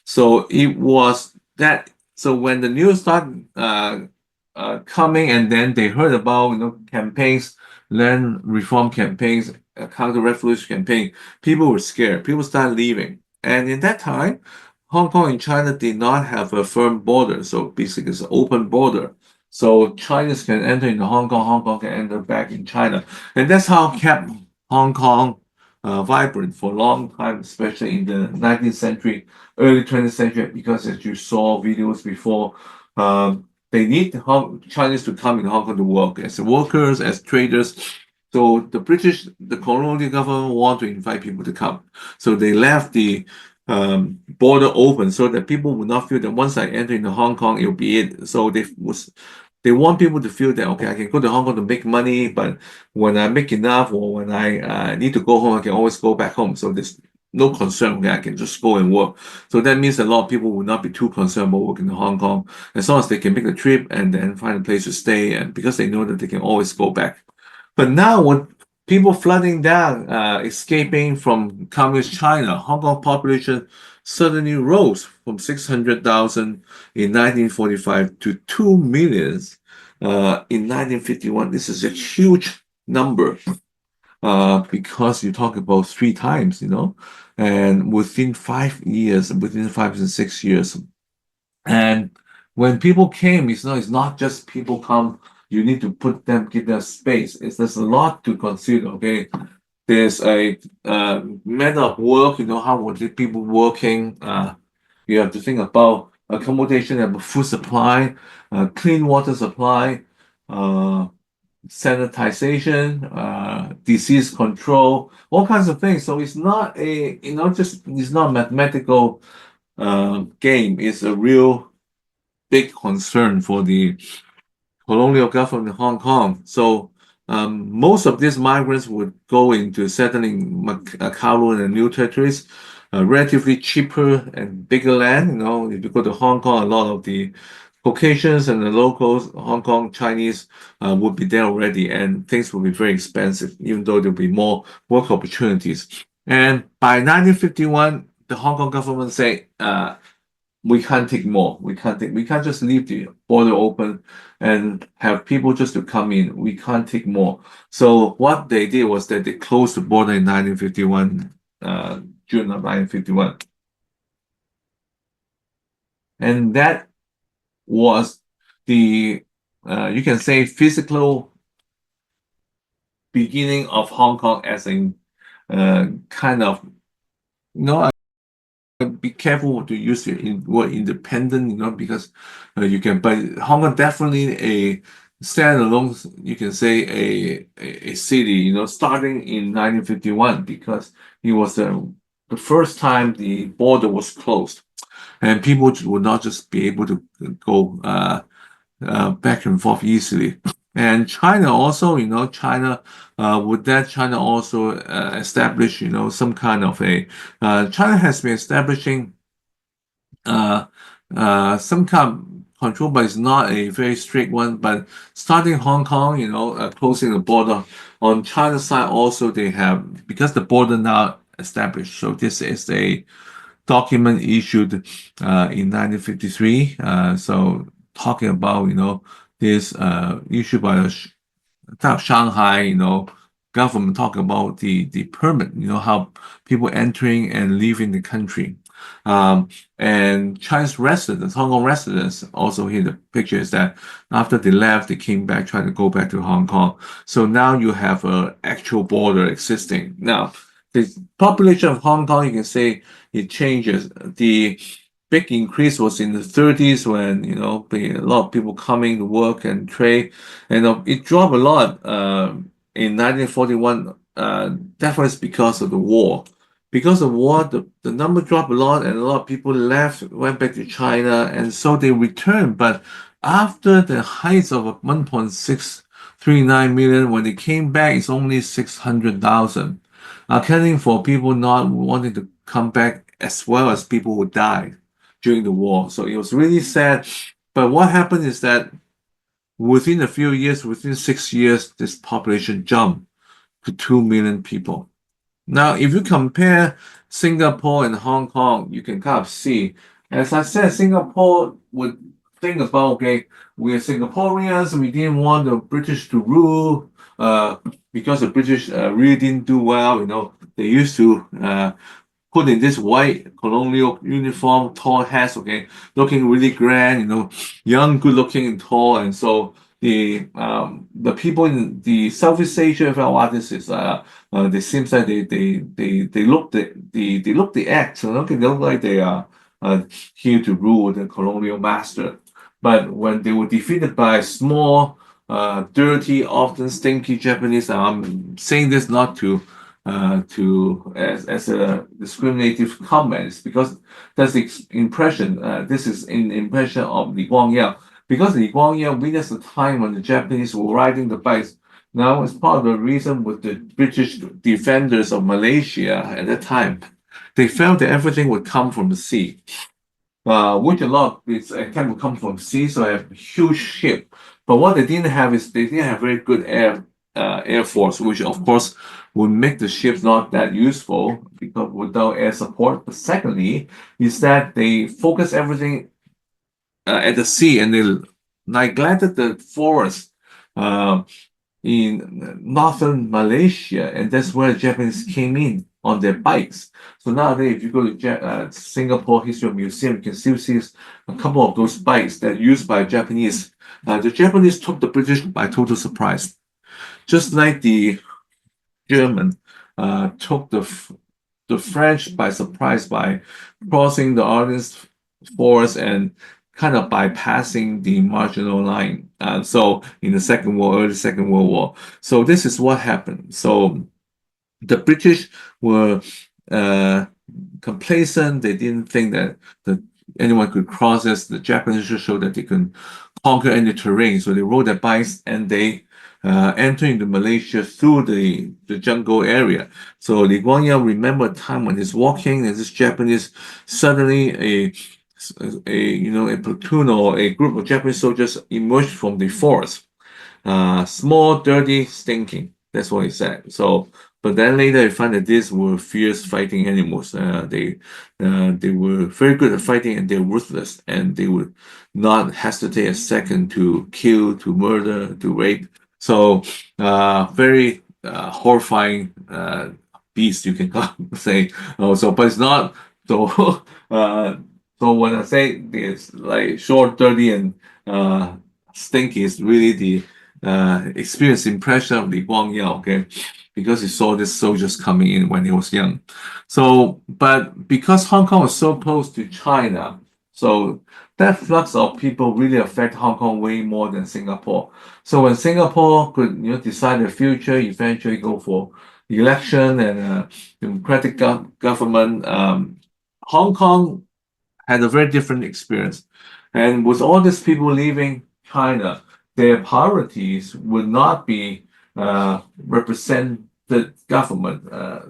So it was that. So when the news started coming, and then they heard about campaigns, land reform campaigns, counter-revolution campaign, people were scared. People started leaving. And in that time, Hong Kong and China did not have a firm border. So basically, it's an open border. So Chinese can enter into Hong Kong, Hong Kong can enter back in China. And that's how kept Hong Kong vibrant for a long time, especially in the 19th century, early 20th century, because as you saw videos before, they need Chinese to come in Hong Kong to work as workers, as traders. So the British, the colonial government want to invite people to come. So they left the border open so that people would not feel that once I enter into Hong Kong, it'll be it. So they want people to feel that, okay, I can go to Hong Kong to make money, but when I make enough or when I need to go home, I can always go back home. So there's no concern, okay, I can just go and work. So that means a lot of people will not be too concerned about working in Hong Kong as long as they can make the trip and then find a place to stay, and because they know that they can always go back. But now when people flooding down, escaping from communist China, Hong Kong population suddenly rose from 600,000 in 1945 to 2 million in 1951. This is a huge number because you talk about 3 times, and within 5 years, within 5 to 6 years. And when people came, it's not just people come, you need to give them space. There's a lot to consider, okay? There's a matter of work, how were the people working? You have to think about accommodation and food supply, clean water supply, sanitization, disease control, all kinds of things. So it's not it's not a mathematical game. It's a real big concern for the colonial government in Hong Kong. So most of these migrants would go into settling Kowloon and New Territories, relatively cheaper and bigger land. If you go to Hong Kong, a lot of the Caucasians and the locals, Hong Kong Chinese, would be there already, and things will be very expensive, even though there'll be more work opportunities. And by 1951, the Hong Kong government say, we can't take more. We can't just leave the border open and have people just to come in. We can't take more. So what they did was that they closed the border in 1951, June of 1951. And that was the, you can say, physical beginning of Hong Kong as a kind of, be careful to use the word independent, because but Hong Kong definitely a standalone, you can say a city, starting in 1951, because it was the first time the border was closed, and people would not just be able to go back and forth easily. And China also, China also establish, some kind of China has been establishing some kind of control, but it's not a very strict one. But starting Hong Kong, closing the border on China's side, also they have, because the border now established. So this is a document issued in 1953. So talking about, this issued by the Shanghai, government, talking about the permit, how people entering and leaving the country. And Chinese residents, Hong Kong residents, also here the picture is that after they left, they came back, trying to go back to Hong Kong. So now you have an actual border existing. Now, the population of Hong Kong, you can say it changes. The big increase was in the 30s when, a lot of people coming to work and trade. And it dropped a lot in 1941. Definitely because of the war. Because of war, the number dropped a lot, and a lot of people left, went back to China, and so they returned. But after the heights of 1.639 million, when they came back, it's only 600,000, accounting for people not wanting to come back, as well as people who died during the war. So it was really sad. But what happened is that within a few years, within 6 years, this population jumped to 2 million people. Now, if you compare Singapore and Hong Kong, you can kind of see, as I said, Singapore would think about, okay, we are Singaporeans, we didn't want the British to rule, because the British really didn't do well. They used to put in this white colonial uniform, tall hats, okay, looking really grand, young, good looking and tall. And so the people in the Southeast Asia, this is they seems like they look the act, so they look like they are here to rule, the colonial master. But when they were defeated by small, dirty, often stinky Japanese, I'm saying this not as a discriminative comment, because that's the impression. This is an impression of Li Guangyao, because Li Guangyao witnessed the time when the Japanese were riding the bikes. Now, as part of the reason with the British defenders of Malaysia at that time, they felt that everything would come from the sea, which a lot can come from sea, so they have a huge ship. But what they didn't have is they didn't have very good air force, which of course would make the ships not that useful because without air support. But secondly, is that they focus everything at the sea, and they neglected the forest in northern Malaysia, and that's where the Japanese came in on their bikes. So nowadays, if you go to Singapore History Museum, you can still see a couple of those bikes that are used by Japanese. The Japanese took the British by total surprise, just like the German took the French by surprise by crossing the Ardennes forest and kind of bypassing the marginal line. So in the early Second World War. So this is what happened. So the British were complacent. They didn't think that anyone could cross this. The Japanese showed that they can conquer any terrain. So they rode their bikes and they entering the Malaysia through the jungle area. So Li Guangyao remembered a time when he's walking and this Japanese suddenly a platoon or a group of Japanese soldiers emerged from the forest. Small, dirty, stinking. That's what he said. So, but then later I find that these were fierce fighting animals. They were very good at fighting and they're ruthless and they would not hesitate a second to kill, to murder, to rape. So, very horrifying beast you can say. So, but it's not so. So when I say it's like short, dirty, and stinky, is really the experienced impression of Li Guangyao, okay, because he saw these soldiers coming in when he was young. So, but because Hong Kong was so close to China, so that flux of people really affect Hong Kong way more than Singapore. So when Singapore could, decide their future, eventually go for election and democratic government, Hong Kong had a very different experience. And with all these people leaving China, their priorities would not be represent the government.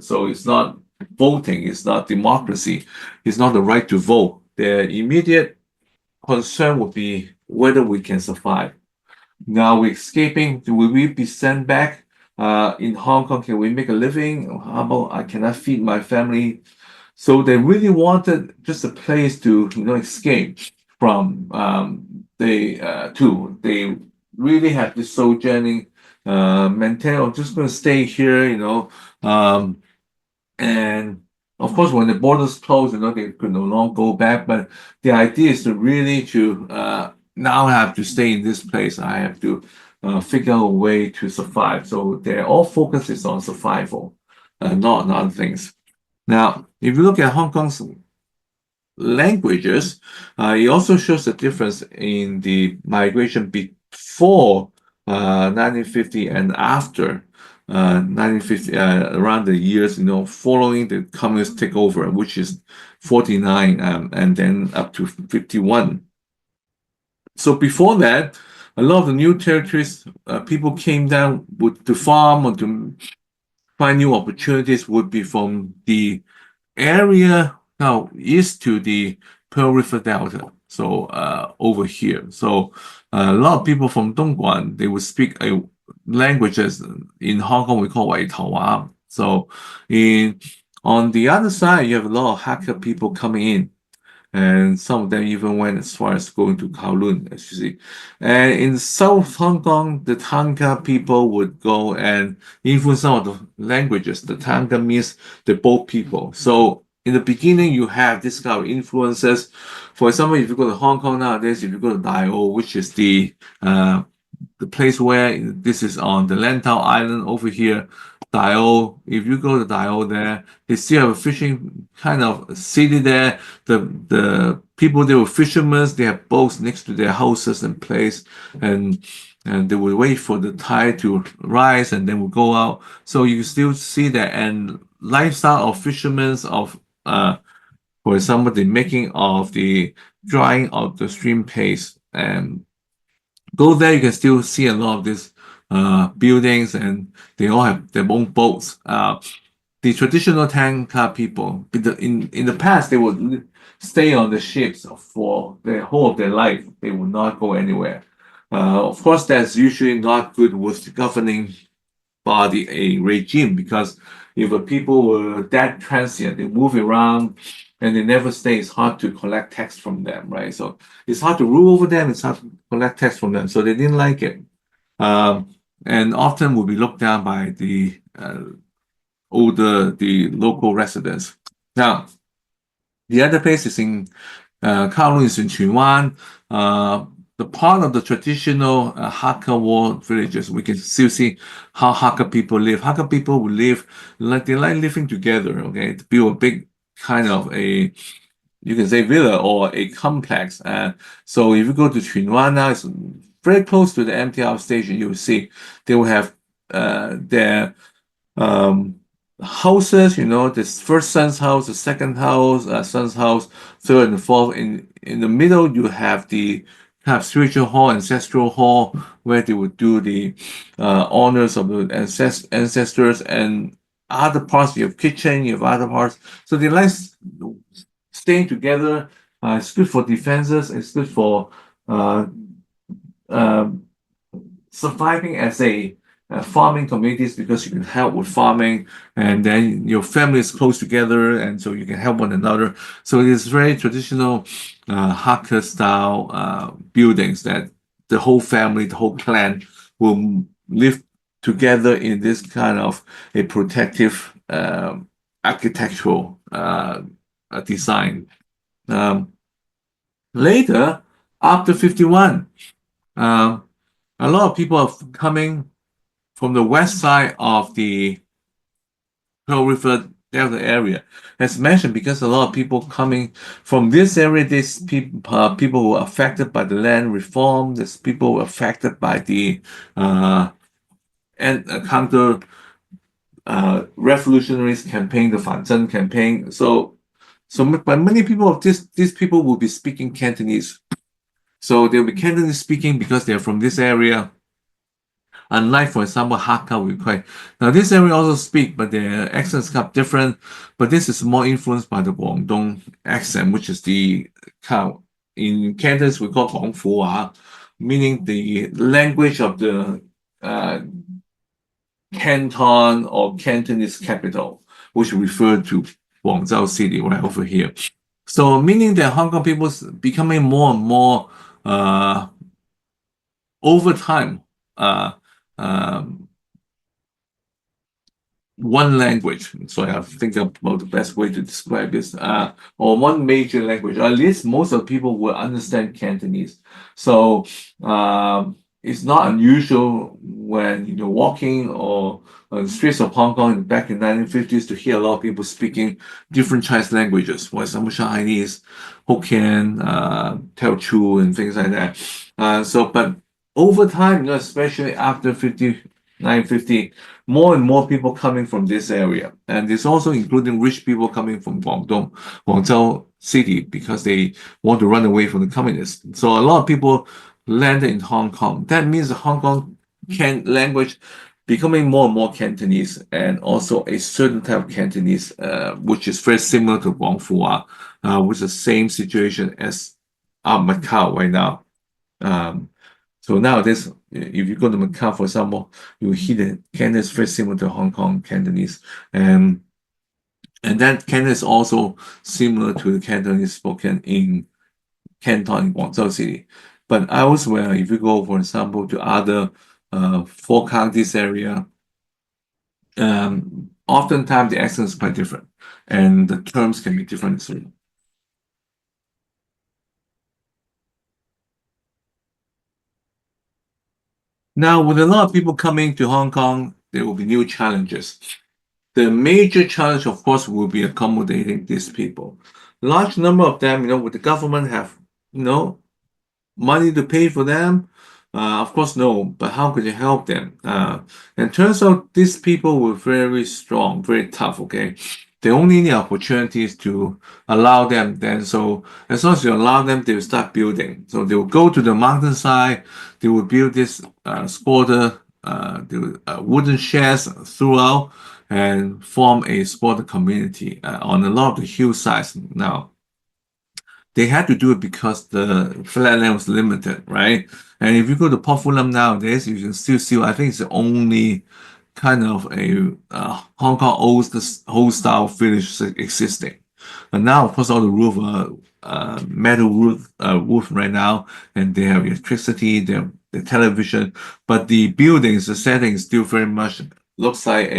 So it's not voting, it's not democracy, it's not the right to vote. Their immediate concern would be whether we can survive. Now we're escaping. Will we be sent back in Hong Kong? Can we make a living? How about I cannot feed my family? So they really wanted just a place to escape from. They really have this sojourning mentality of just going to stay here, and of course when the borders closed, they could no longer go back. But the idea is to really to now have to stay in this place. I have to figure out a way to survive. So their all focus is on survival, not on other things. Now, if you look at Hong Kong's languages, it also shows the difference in the migration before 1950 and after 1950, around the years, following the communist takeover, which is 49 and then up to 51. So before that, a lot of the new territories, people came down to farm or to find new opportunities would be from the area now east to the Pearl River Delta. So over here. So a lot of people from Dongguan, they would speak languages in Hong Kong we call Wai Tao. So on the other side, you have a lot of Hakka people coming in. And some of them even went as far as going to Kowloon, as you see. And in South Hong Kong, the Tanka people would go and influence some of the languages. The Tanka means the boat people. So in the beginning, you have this kind of influences. For example, if you go to Hong Kong nowadays, if you go to Dai-O, which is the place where this is on the Lantau Island over here, Dai-O, if you go to Dai-O there, they still have a fishing kind of city there. The people, they were fishermen, they have boats next to their houses and place, and they would wait for the tide to rise and then would go out. So you still see that, and lifestyle of fishermen of for example, the making of the drying of the stream paste, and go there, you can still see a lot of these buildings, and they all have their own boats. The traditional Tanka people, in the past, they would stay on the ships for the whole of their life. They would not go anywhere. Of course, that's usually not good with the governing body, a regime, because if the people were that transient, they move around and they never stay, it's hard to collect tax from them, right? So it's hard to rule over them, it's hard to collect tax from them. So they didn't like it. And often will be looked down by the local residents. Now, the other place is in Kowloon, is in Tsuen Wan. The part of the traditional Hakka war villages, we can still see how Hakka people live. Hakka people will live like they like living together, okay? To build a big kind of you can say villa or a complex. So if you go to Tsuen Wan now, it's very close to the MTR station, you will see they will have their houses, this first son's house, the second house, son's house, third and fourth. In the middle, you have the have spiritual hall, ancestral hall, where they would do the honors of the ancestors, and other parts. You have kitchen, you have other parts. So they like staying together. It's good for defenses. It's good for uh, um, surviving as a farming communities, because you can help with farming, and then your family is close together, and so you can help one another. So it is very traditional Hakka style buildings that the whole family, the whole clan will live together in this kind of a protective architectural design. Um, Later, after 51, um, a lot of people are coming from the west side of the Pearl River Delta area. As mentioned, because a lot of people coming from this area, these people who were affected by the land reform, there's people affected by the and counter revolutionaries campaign, the Fan Zhen campaign. But many people of these people will be speaking Cantonese. So they'll be Cantonese speaking because they're from this area. Unlike, for example, Hakka, we quite now this area also speak, but their accents are different. But this is more influenced by the Guangdong accent, which is the kind of, in Cantonese we call Guangfuhua, meaning the language of the uh, Canton or Cantonese capital, which refer to Guangzhou City right over here. So meaning that Hong Kong people becoming more and more over time uh, um, one language. So I have to think about the best way to describe this, or one major language. At least most of the people will understand Cantonese. So it's not unusual when walking or on the streets of Hong Kong back in 1950s to hear a lot of people speaking different Chinese languages. For example, Chinese, Hokkien, Teochew, and things like that. But over time, especially after 1950, more and more people coming from this area. And it's also including rich people coming from Guangzhou City, because they want to run away from the communists. So a lot of people landed in Hong Kong. That means the Hong Kong language becoming more and more Cantonese, and also a certain type of Cantonese, which is very similar to Guangfuhua, which is the same situation as Macau right now. So nowadays, if you go to Macau, for example, you hear the Cantonese very similar to Hong Kong Cantonese, and that Cantonese is also similar to the Cantonese spoken in Canton, in Guangzhou City. But elsewhere, if you go, for example, to other four counties area, oftentimes the accent is quite different, and the terms can be different as well. Now, with a lot of people coming to Hong Kong, there will be new challenges. The major challenge, of course, will be accommodating these people. Large number of them, would the government have, money to pay for them? Of course, no. But how could you help them? And turns out these people were very strong, very tough. Okay, they only need opportunities to allow them. Then, so as long as you allow them, they will start building. So they will go to the mountainside. They will build this squatter, wooden sheds throughout, and form a squatter community on a lot of the hillsides. Now, they had to do it because the flat land was limited, right? And if you go to Port Fulham nowadays, you can still see, I think it's the only kind of a Hong Kong old style village existing. And now, of course, all the roof are metal roof right now, and they have electricity, they have the television, but the buildings, the setting still very much looks like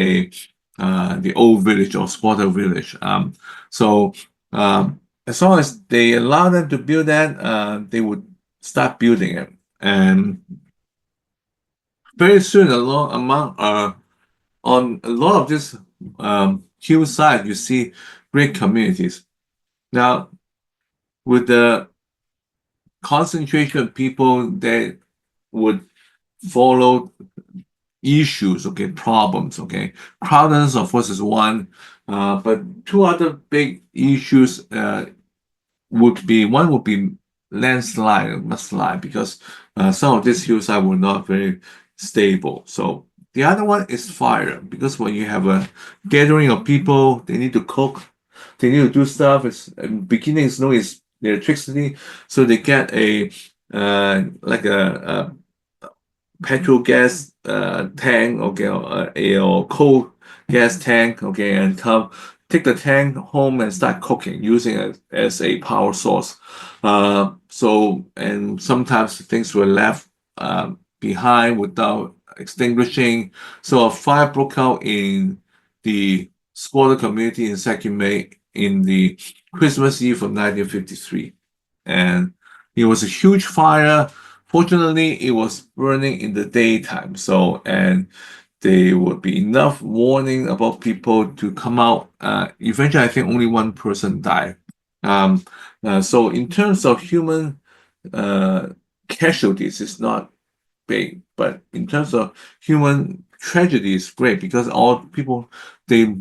the old village or squatter village. So as long as they allow them to build that, they would start building it. And very soon, on a lot of this hillside, you see great communities. Now, with the concentration of people that would follow issues, okay, problems, okay. Crowdedness, of course, is one, but two other big issues one would be landslide, mudslide, because some of these hillside were not very stable. So the other one is fire, because when you have a gathering of people, they need to cook, they need to do stuff. It's beginning is no is the electricity, so they get a like a petrol gas tank, okay, or a coal gas tank, okay, and come take the tank home and start cooking using it as a power source. And sometimes things were left behind without extinguishing. So a fire broke out in the squatter community in Sequimay in the Christmas Eve of 1953. And it was a huge fire. Fortunately, it was burning in the daytime, so and there would be enough warning about people to come out. Eventually, I think only one person died. Um, so in terms of human uh, casualties, it's not big, but in terms of human tragedy, it's great because all people they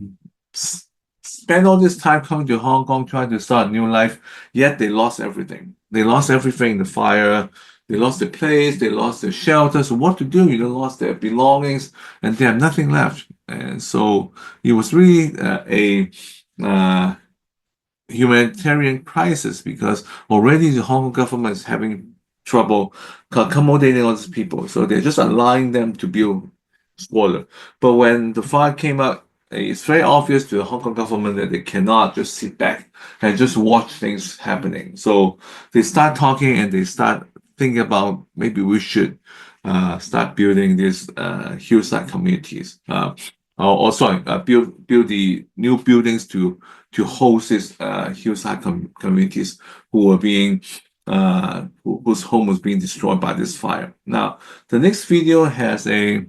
spend all this time coming to Hong Kong trying to start a new life, yet they lost everything. They lost everything in the fire. They lost their place. They lost their shelter. So what to do? You know, lost their belongings, and they have nothing left. And so it was really a humanitarian crisis because already the Hong Kong government is having trouble accommodating all these people. So they're just allowing them to build squalor. But when the fire came out, it's very obvious to the Hong Kong government that they cannot just sit back and just watch things happening. So they start talking and they start thinking about maybe we should start building these hillside communities. Build the new buildings to host these hillside communities who were being whose home was being destroyed by this fire. Now, the next video has a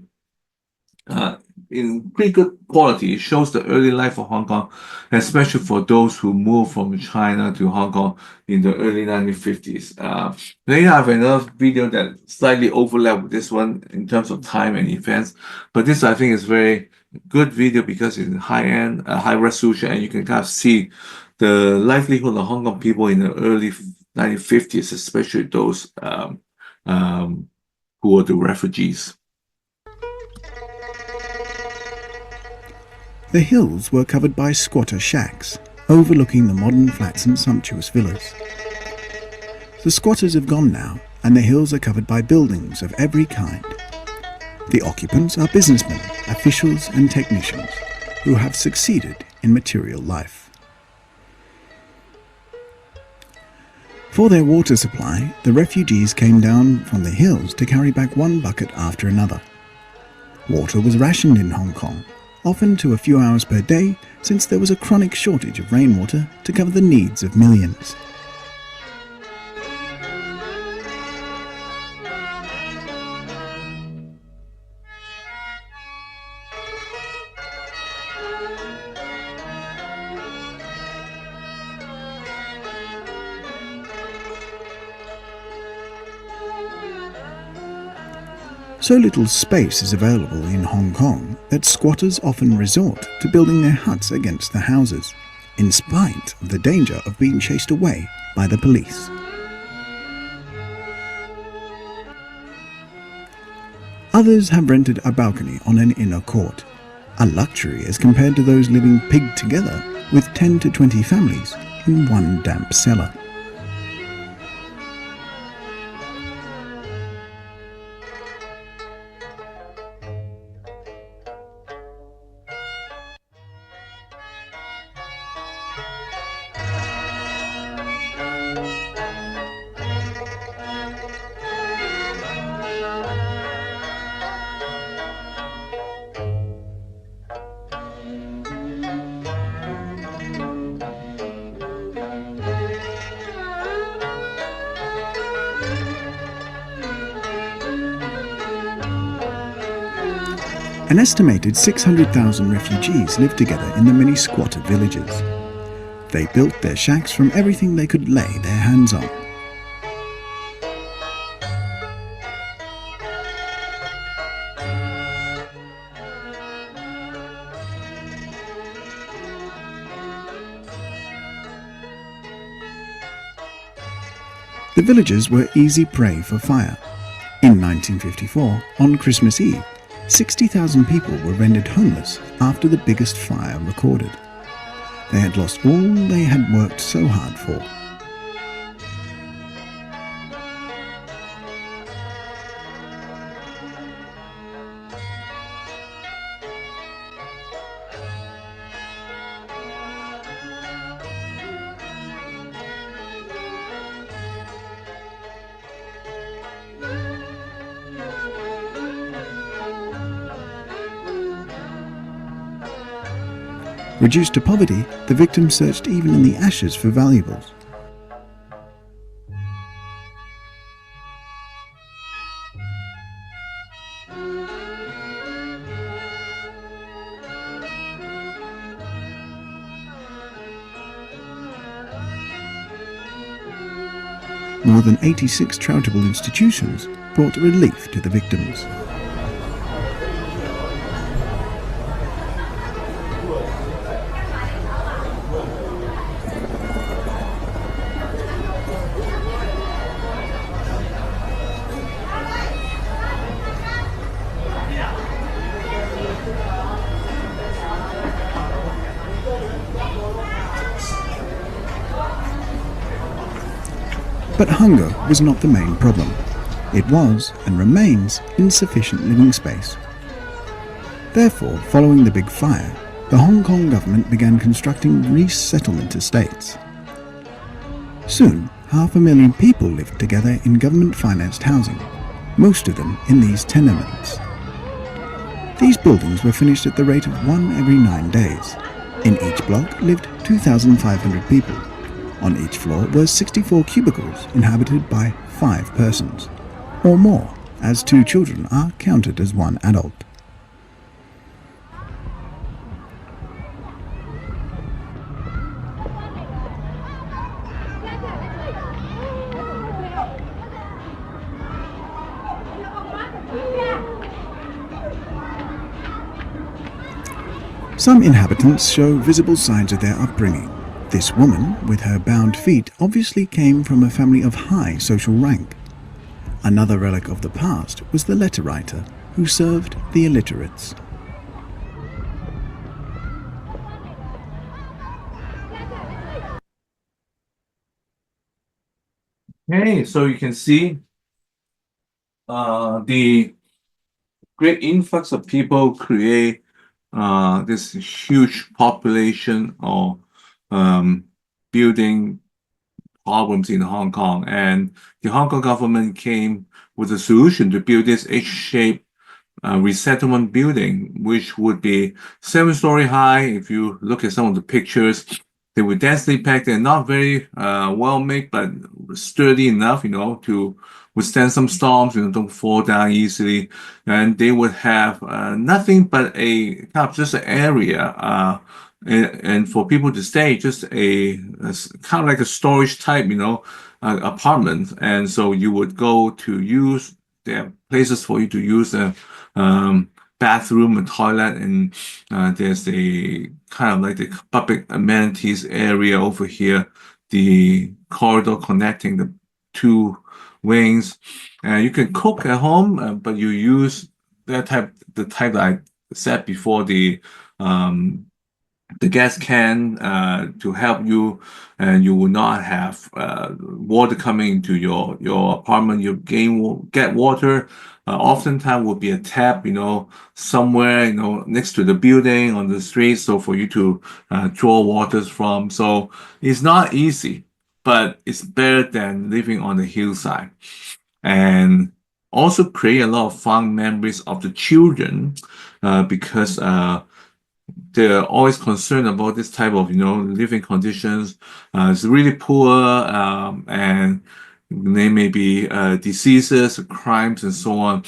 in pretty good quality. It shows the early life of Hong Kong, especially for those who moved from China to Hong Kong in the early 1950s. Later, I have another video that slightly overlap with this one in terms of time and events, but this I think is very good video because it's high end, high resolution, and you can kind of see the livelihood of Hong Kong people in the early 1950s, especially those who were the refugees. The hills were covered by squatter shacks, overlooking the modern flats and sumptuous villas. The squatters have gone now, and the hills are covered by buildings of every kind. The occupants are businessmen, officials and technicians who have succeeded in material life. For their water supply, the refugees came down from the hills to carry back one bucket after another. Water was rationed in Hong Kong, often to a few hours per day, since there was a chronic shortage of rainwater to cover the needs of millions. So little space is available in Hong Kong that squatters often resort to building their huts against the houses, in spite of the danger of being chased away by the police. Others have rented a balcony on an inner court, a luxury as compared to those living pigged together with 10 to 20 families in one damp cellar. An estimated 600,000 refugees lived together in the many squatter villages. They built their shacks from everything they could lay their hands on. The villagers were easy prey for fire. In 1954, on Christmas Eve, 60,000 people were rendered homeless after the biggest fire recorded. They had lost all they had worked so hard for. Reduced to poverty, the victims searched even in the ashes for valuables. More than 86 charitable institutions brought relief to the victims. But hunger was not the main problem. It was, and remains, insufficient living space. Therefore, following the big fire, the Hong Kong government began constructing resettlement estates. Soon, 500,000 people lived together in government-financed housing, most of them in these tenements. These buildings were finished at the rate of 1 every 9 days. In each block lived 2,500 people. On each floor were 64 cubicles inhabited by 5 persons, or more, as 2 children are counted as 1 adult. Some inhabitants show visible signs of their upbringing. This woman, with her bound feet, obviously came from a family of high social rank. Another relic of the past was the letter writer, who served the illiterates. Okay, so you can see the great influx of people create this huge population or building problems in Hong Kong, and the Hong Kong government came with a solution to build this H-shaped resettlement building, which would be 7-story high. If you look at some of the pictures, they were densely packed and not very well made, but sturdy enough, to withstand some storms, don't fall down easily. And they would have nothing but a kind of just an area, and for people to stay, just a kind of like a storage type, apartment. And so you would go to use, there are places for you to use the bathroom and toilet, and there's a kind of like the public amenities area over here, the corridor connecting the 2 wings. You can cook at home, but you use the type that I said before, the gas can to help you, and you will not have water coming into your apartment. You get water. Oftentimes will be a tap, somewhere, next to the building on the street, so for you to draw waters from. So it's not easy, but it's better than living on the hillside. And also create a lot of fond memories of the children, because they're always concerned about this type of, living conditions. It's really poor, and there may be diseases, crimes, and so on.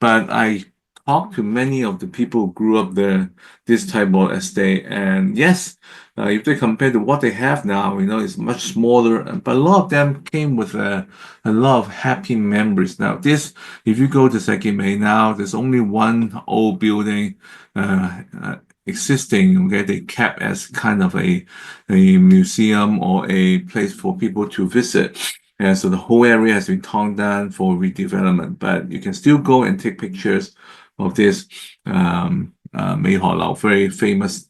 But I talked to many of the people who grew up there, this type of estate, and yes, if they compare to what they have now, it's much smaller, but a lot of them came with a lot of happy memories. Now, if you go to Sa Kae Mei now, there's only one old building existing. Okay, they kept as kind of a museum or a place for people to visit. And so the whole area has been torn down for redevelopment, but you can still go and take pictures of this Mei Hao Lao, very famous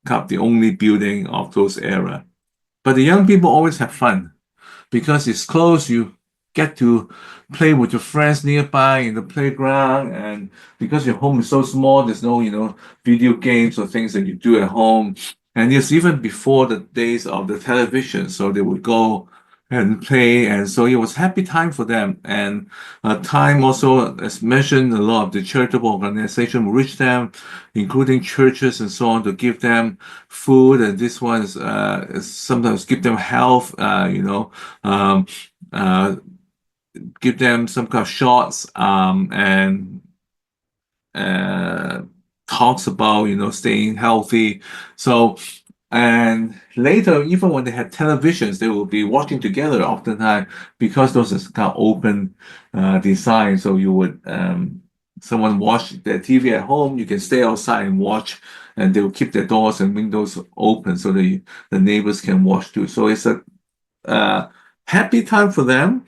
cup, the only building of those era. But the young people always have fun because it's close. You get to play with your friends nearby in the playground, and because your home is so small, there's no, video games or things that you do at home. And it's even before the days of the television, so they would go and play, and so it was happy time for them. And time also, as mentioned, a lot of the charitable organization will reach them, including churches and so on, to give them food, and this one's sometimes give them health, um, uh, give them some kind of shots, and uh, talks about, staying healthy. So, and later, even when they had televisions, they will be watching together oftentimes because those is kind of open design. So you would, someone watch their TV at home, you can stay outside and watch, and they will keep their doors and windows open so the neighbors can watch too. So it's a happy time for them,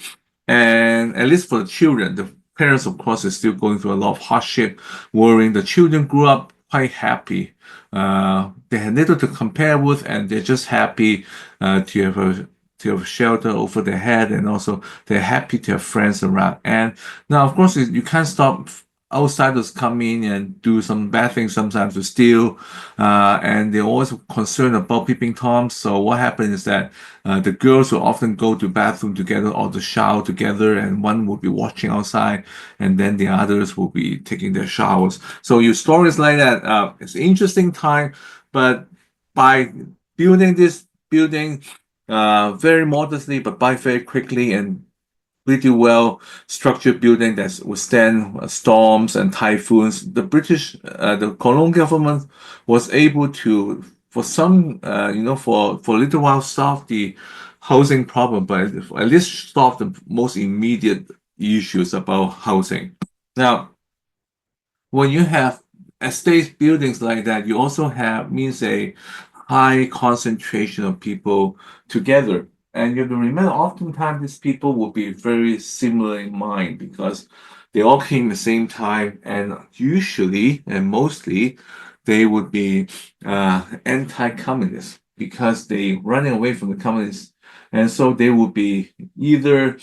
and at least for the children. The parents, of course, is still going through a lot of hardship, worrying. The children grew up quite happy. They had little to compare with, and they're just happy to have shelter over their head, and also they're happy to have friends around. And now, of course, you can't stop outsiders come in and do some bad things sometimes to steal, and they're always concerned about peeping toms. So what happens is that the girls will often go to bathroom together or to shower together, and one will be watching outside, and then the others will be taking their showers. So your stories like that, it's an interesting time, but by building this building very modestly, but by very quickly and pretty well structured building that withstand storms and typhoons. The colonial government was able to, for some, for a little while, solve the housing problem, but at least solve the most immediate issues about housing. Now, when you have estate buildings like that, you also have means a high concentration of people together. And you have to remember, oftentimes these people will be very similar in mind because they all came at the same time, and usually and mostly they would be anti-communist because they running away from the communists, and so they would be either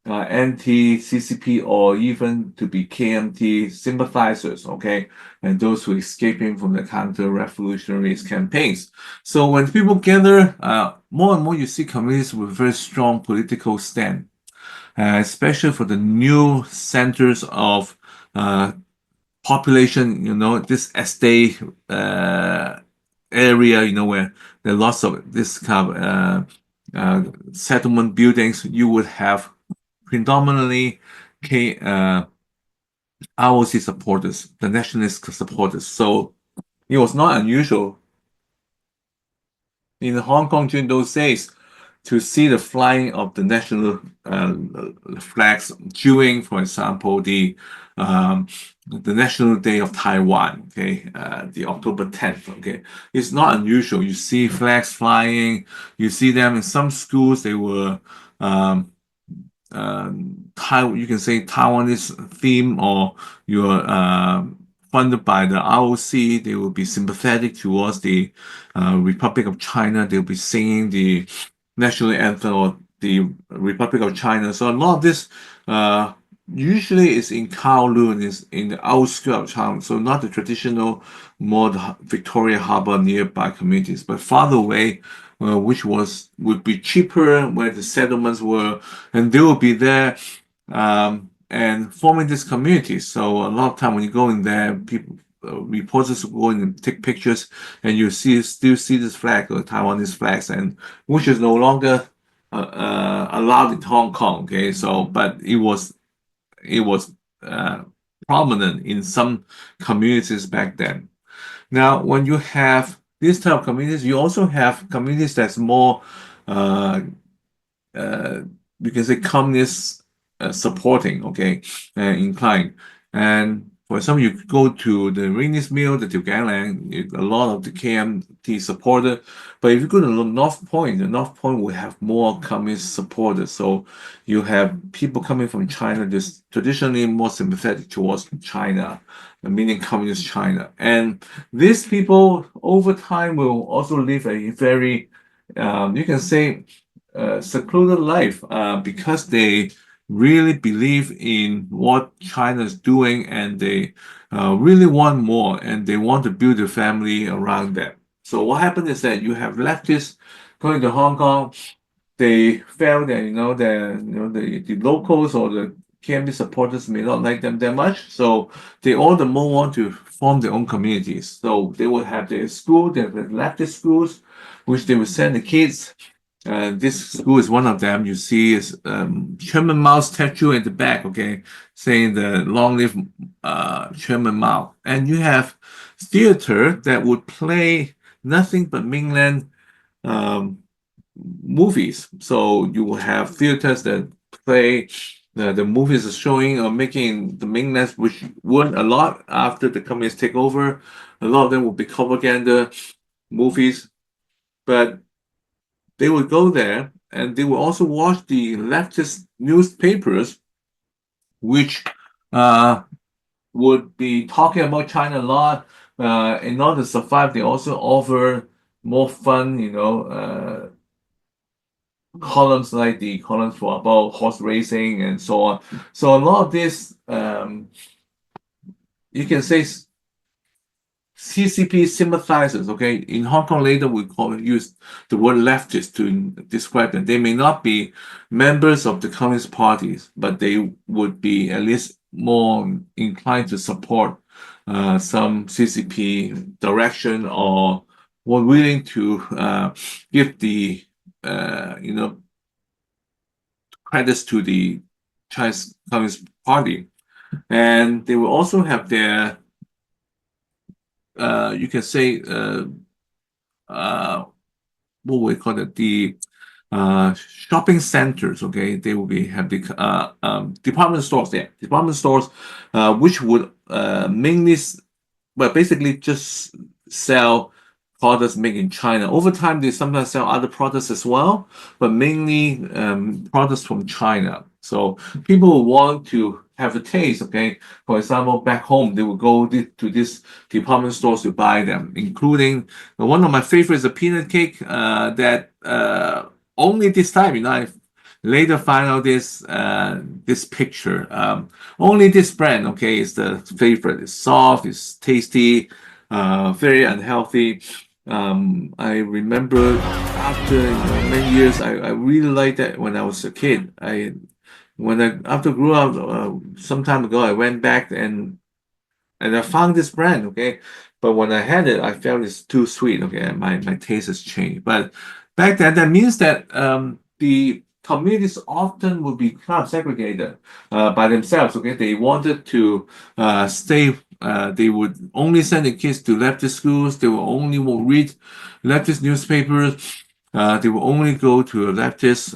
anti-CCP or even to be KMT sympathizers, okay, and those who escaping from the counter-revolutionary campaigns. So when people gather, more and more you see communities with very strong political stand, especially for the new centers of population, this estate area, where there are lots of this kind of settlement buildings, you would have predominantly ROC supporters, the nationalist supporters. So it was not unusual in Hong Kong during those days to see the flying of the national flags during, for example, the National Day of Taiwan, okay, the October 10th, okay. It's not unusual. You see flags flying. You see them in some schools. They were you can say Taiwanese theme, or you're funded by the ROC. They will be sympathetic towards the Republic of China. They'll be singing the national anthem or the Republic of China. So a lot of this usually is in Kowloon, is in the outskirts of town. So not the traditional, more the Victoria Harbour nearby communities, but farther away, which would be cheaper, where the settlements were, and they will be there and forming this community. So a lot of time when you go in there, people, reporters will go in and take pictures, and you still see this flag, or Taiwanese flags, and which is no longer allowed in Hong Kong. Okay, so but it was prominent in some communities back then. Now, when you have these type of communities, you also have communities that's more, you can say, communist supporting, okay, inclined. And For example, you go to the Rainey's Mill, the Gangland, a lot of the KMT supporter. But if you go to North Point, the North Point will have more communist supporters. So you have people coming from China, just traditionally more sympathetic towards China, meaning communist China. And these people over time will also live a very, you can say, secluded life because they really believe in what China is doing and they really want more and they want to build a family around that. So what happened is that you have leftists going to Hong Kong. They felt that the locals or the KMT supporters may not like them that much, so they all the more want to form their own communities. So they would have their school, their leftist schools, which they would send the kids. This school is one of them. You see is Chairman Mao's statue at the back, okay, saying the long live Chairman Mao. And you have theater that would play nothing but mainland um, movies. So you will have theaters that play the movies are showing or making the mainland, which weren't a lot after the communists take over. A lot of them will be propaganda movies, but they would go there and they will also watch the leftist newspapers, which would be talking about China a lot. In order to survive, they also offer more fun, columns like the columns for about horse racing and so on. So a lot of this, you can say CCP sympathizers, okay? In Hong Kong later we use the word leftist to describe them. They may not be members of the Communist parties, but they would be at least more inclined to support some CCP direction or were willing to give the credits to the Chinese Communist Party. And they will also have their you can say what we call it, the shopping centers, okay? They will have the department stores there, which would mainly, well, basically just sell products made in China. Over time, they sometimes sell other products as well, but mainly products from China. So people want to have a taste, okay? For example, back home, they will go to these department stores to buy them, including one of my favorites, a peanut cake that only this time, I later find out this picture. Only this brand, okay, is the favorite. It's soft, it's tasty, very unhealthy. I remember after many years, I really liked that when I was a kid. After grew up some time ago, I went back and I found this brand, okay. But when I had it, I felt it's too sweet, okay. My taste has changed. But back then, that means that the communities often would be kind of segregated by themselves, okay. They wanted to stay. They would only send the kids to leftist schools. They will only read leftist newspapers. They will only go to leftist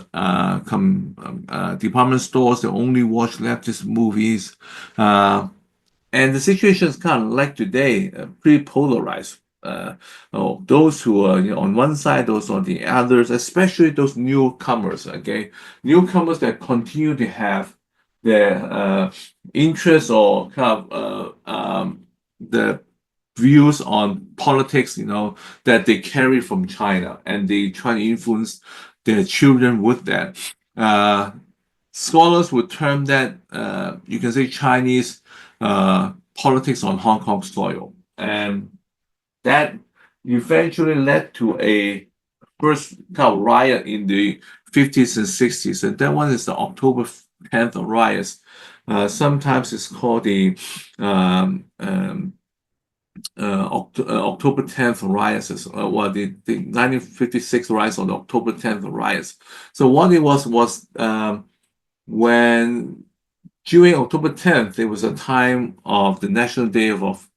department stores. They only watch leftist movies. And the situation is kind of like today, pretty polarized. Those who are on one side, those on the others, especially those newcomers, okay? Newcomers that continue to have their interests or kind of the views on politics, that they carry from China, and they try to influence their children with that. Scholars would term that, you can say, Chinese politics on Hong Kong soil. And that eventually led to a first kind of riot in the 50s and 60s. And that one is the October 10th riots. Sometimes it's called the October 10th riots, the 1956 riots or the October 10th riots. So what it was when during October 10th, there was a time of the National Day of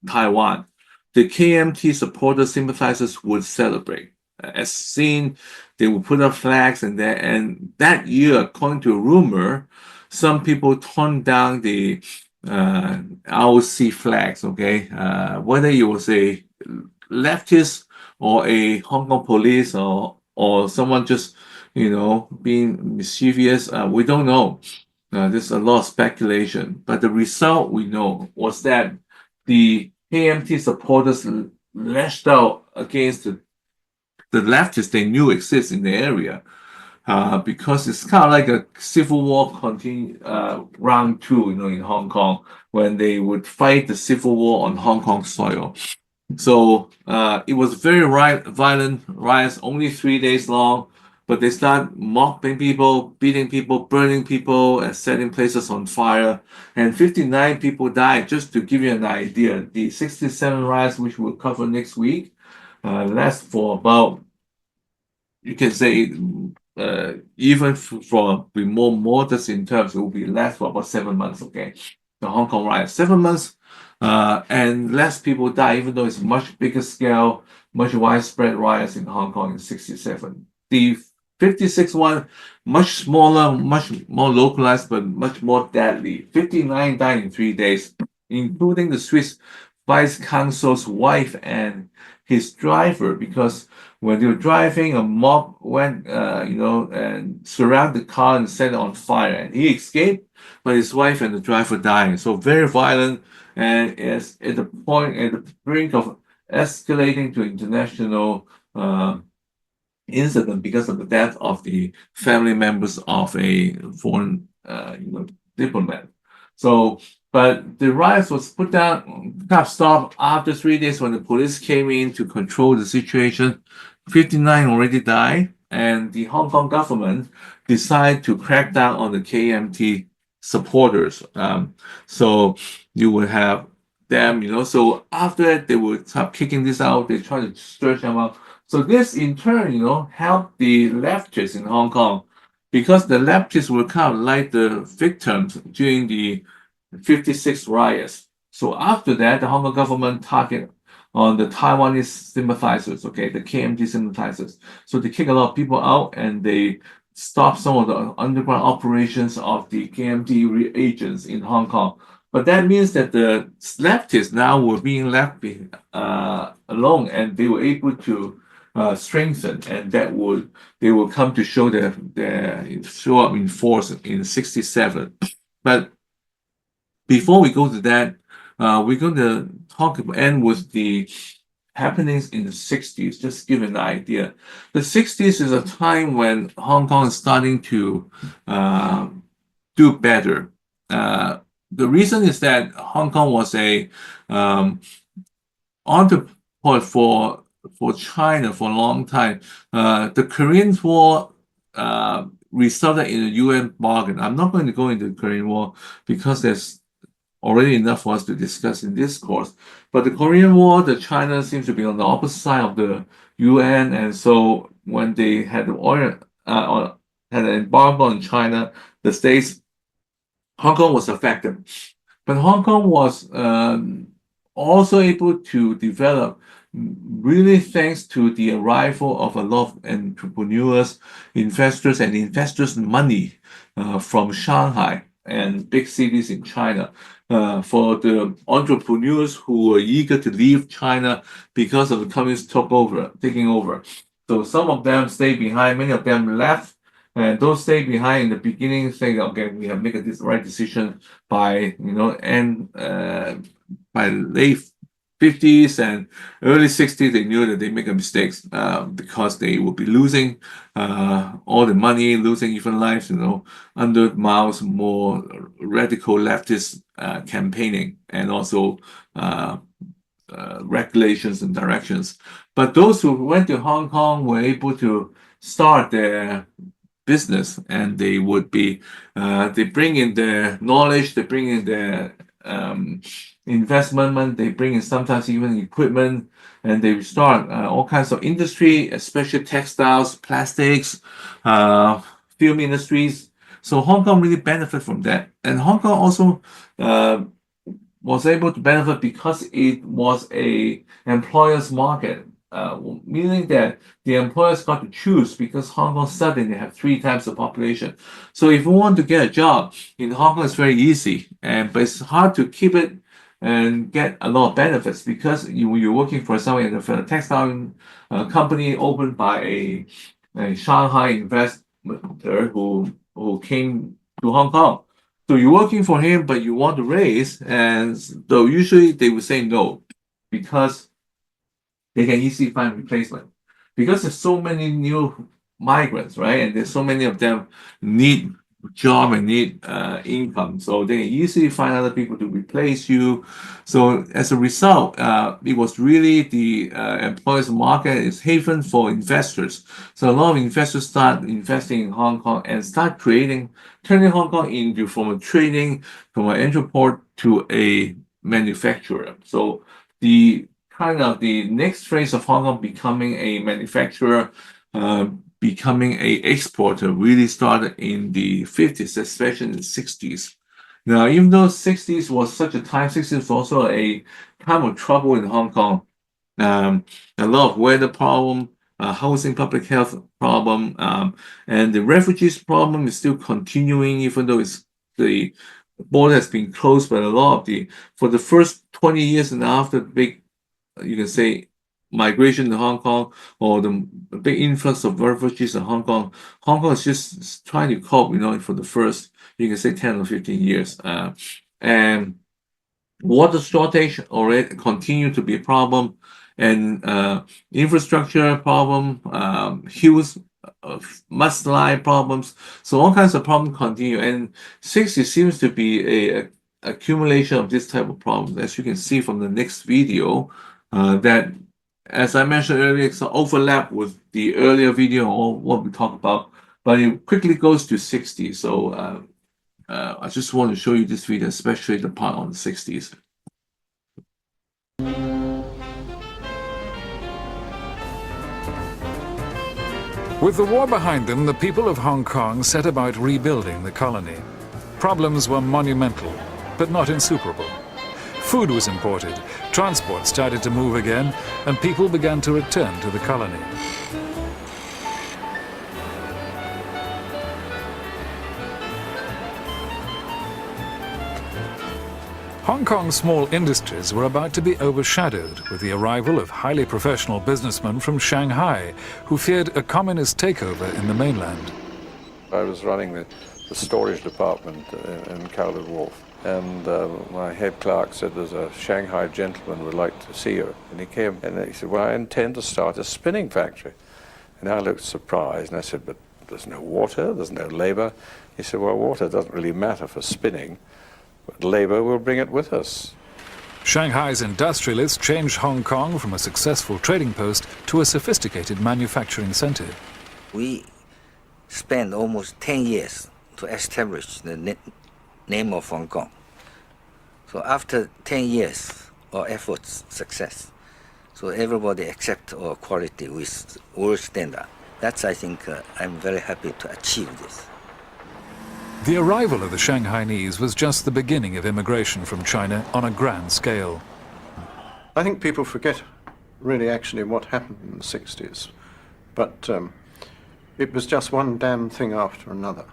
Taiwan. The KMT supporters, sympathizers would celebrate. As seen, they would put up flags and that year, according to a rumor, some people torn down the ROC flags, okay? Whether it was a leftist or a Hong Kong police or someone just, being mischievous, we don't know. There's a lot of speculation, but the result we know was that the KMT supporters lashed out against the leftists they knew exist in the area, because it's kind of like a civil war round two, in Hong Kong, when they would fight the civil war on Hong Kong soil. So it was very violent riots, only 3 days long, but they start mocking people, beating people, burning people, and setting places on fire. And 59 people died. Just to give you an idea, the 67 riots, which we'll cover next week, last for about, you can say, even for be more modest in terms, it will be last for about 7 months. Okay, the Hong Kong riot, 7 months, and less people die, even though it's much bigger scale, much widespread riots in Hong Kong in '67. The 56 one, much smaller, much more localized, but much more deadly. 59 died in 3 days, including the Swiss vice consul's wife and his driver, because when they were driving, a mob went, and surrounded the car and set it on fire. And he escaped, but his wife and the driver died. So very violent, and is at the brink of escalating to international incident because of the death of the family members of a foreign, diplomat. So, but the riots was put down, got stopped after 3 days when the police came in to control the situation. 59 already died, and the Hong Kong government decided to crack down on the KMT supporters. So you will have them. So after that, they will start kicking this out. They try to search them out. So this in turn, helped the leftists in Hong Kong, because the leftists were kind of like the victims during the 56 riots. So after that, the Hong Kong government targeted on the Taiwanese sympathizers, okay, the KMT sympathizers. So they kick a lot of people out, and they stop some of the underground operations of the KMT agents in Hong Kong. But that means that the leftists now were being left alone, and they were able to strengthen, and they will come to show show up in force in '67. But before we go to that, we're going to end with the happenings in the '60s. Just give an idea. The '60s is a time when Hong Kong is starting to do better. The reason is that Hong Kong was a entreport for China for a long time. The Korean War resulted in a UN bargain. I'm not going to go into the Korean War because there's already enough for us to discuss in this course. But the Korean War, the China seems to be on the opposite side of the UN, and so when they had the oil, had an embargo on China, the States, Hong Kong was affected. But Hong Kong was also able to develop, really thanks to the arrival of a lot of entrepreneurs, investors' money from Shanghai and big cities in China. For the entrepreneurs who were eager to leave China because of the communists taking over. So some of them stayed behind, many of them left, and those stayed behind in the beginning saying, okay, we have made this right decision by, by late 50s and early 60s, they knew that they make a mistake because they will be losing all the money, losing even lives, under Mao's more radical leftist campaigning and also regulations and directions. But those who went to Hong Kong were able to start their business, and they would be, they bring in their knowledge, they bring in their investment, they bring in sometimes even equipment, and they start all kinds of industry, especially textiles, plastics, film industries. So Hong Kong really benefit from that. And Hong Kong also was able to benefit because it was a employer's market. meaning that the employers got to choose because Hong Kong suddenly have 3 times the population. So if you want to get a job in Hong Kong, it's very easy, but it's hard to keep it and get a lot of benefits because you're working for someone in a textile company opened by a Shanghai investor who came to Hong Kong. So you're working for him, but you want to raise, and so usually they will say no because they can easily find replacement. Because there's so many new migrants, right? And there's so many of them need job and need income. So they can easily find other people to replace you. So as a result, it was really the employers market is haven for investors. So a lot of investors start investing in Hong Kong and start turning Hong Kong into from a trading, from an entreport to a manufacturer. So the next phase of Hong Kong becoming a manufacturer, becoming a exporter really started in the 50s, especially in the 60s. Now, even though 60s was such a time, 60s was also a time of trouble in Hong Kong. A lot of weather problem, housing, public health problem, and the refugees problem is still continuing, even though the border has been closed. But for the first 20 years and after the big, you can say, migration to Hong Kong or the big influx of refugees in Hong Kong is just trying to cope, for the first, you can say, 10 or 15 years. And water shortage already continue to be a problem, and infrastructure problem, huge mudslide problems. So all kinds of problems continue, and 60 seems to be a accumulation of this type of problems. As you can see from the next video, that, as I mentioned earlier, it's an overlap with the earlier video or what we talked about, but it quickly goes to 60. So I just want to show you this video, especially the part on the 60s. With the war behind them, the people of Hong Kong set about rebuilding the colony. Problems were monumental, but not insuperable. Food was imported, transport started to move again, and people began to return to the colony. Hong Kong's small industries were about to be overshadowed with the arrival of highly professional businessmen from Shanghai who feared a communist takeover in the mainland. I was running the storage department in Kowloon Wharf. And my head clerk said, there's a Shanghai gentleman who would like to see you. And he came and he said, well, I intend to start a spinning factory. And I looked surprised and I said, but there's no water, there's no labor. He said, well, water doesn't really matter for spinning, but labor will bring it with us. Shanghai's industrialists changed Hong Kong from a successful trading post to a sophisticated manufacturing center. We spent almost 10 years to establish the name of Hong Kong. So after 10 years of efforts, success, so everybody accept our quality with world standard. That's, I think, I'm very happy to achieve this. The arrival of the Shanghainese was just the beginning of immigration from China on a grand scale. I think people forget really actually what happened in the 60s, but it was just one damn thing after another.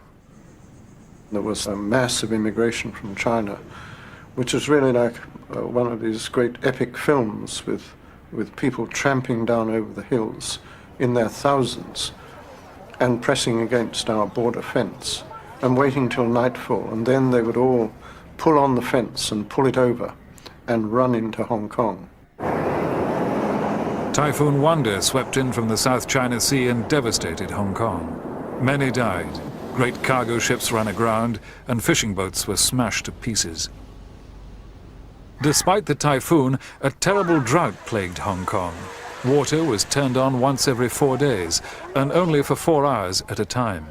There was a massive immigration from China, which is really like one of these great epic films with people tramping down over the hills in their thousands and pressing against our border fence and waiting till nightfall, and then they would all pull on the fence and pull it over and run into Hong Kong. Typhoon Wanda swept in from the South China Sea and devastated Hong Kong. Many died. Great cargo ships ran aground, and fishing boats were smashed to pieces. Despite the typhoon, a terrible drought plagued Hong Kong. Water was turned on once every 4 days, and only for 4 hours at a time.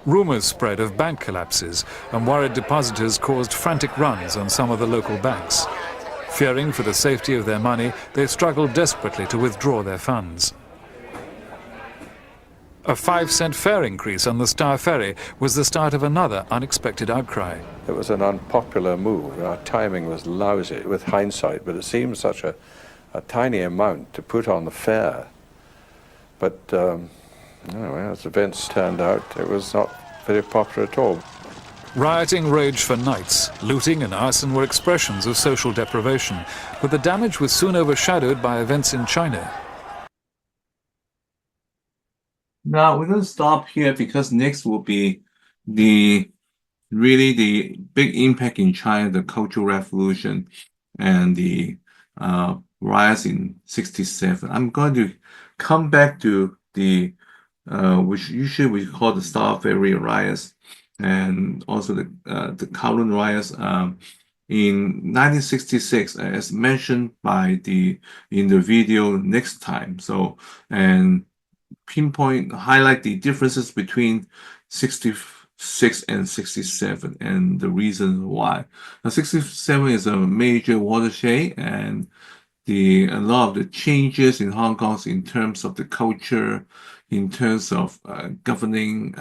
Rumors spread of bank collapses, and worried depositors caused frantic runs on some of the local banks. Fearing for the safety of their money, they struggled desperately to withdraw their funds. A 5-cent fare increase on the Star Ferry was the start of another unexpected outcry. It was an unpopular move. Our timing was lousy with hindsight, but it seemed such a a tiny amount to put on the fair. But anyway, as events turned out, it was not very popular at all. Rioting raged for nights. Looting and arson were expressions of social deprivation, but the damage was soon overshadowed by events in China. Now we're going to stop here because next will be the big impact in China, the Cultural Revolution and the riots in '67. I'm going to come back to the which usually we call the Star Ferry riots, and also the Kowloon riots in 1966, as mentioned in the video next time. So, and highlight the differences between 66 and 67 and the reasons why. Now, 67 is a major watershed, and a lot of the changes in Hong Kong in terms of the culture, in terms of governing,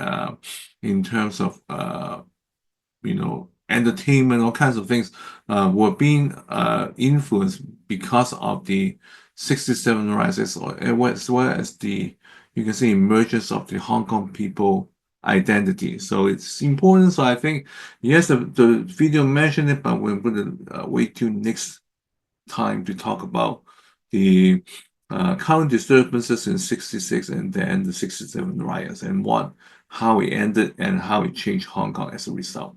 in terms of entertainment, all kinds of things were being influenced because of the 67 rises, as well as you can see emergence of the Hong Kong people identity. So it's important. So I think, yes, the video mentioned it, but we're going to wait till next time to talk about the current disturbances in 66 and then the 67 riots and how it ended and how it changed Hong Kong as a result.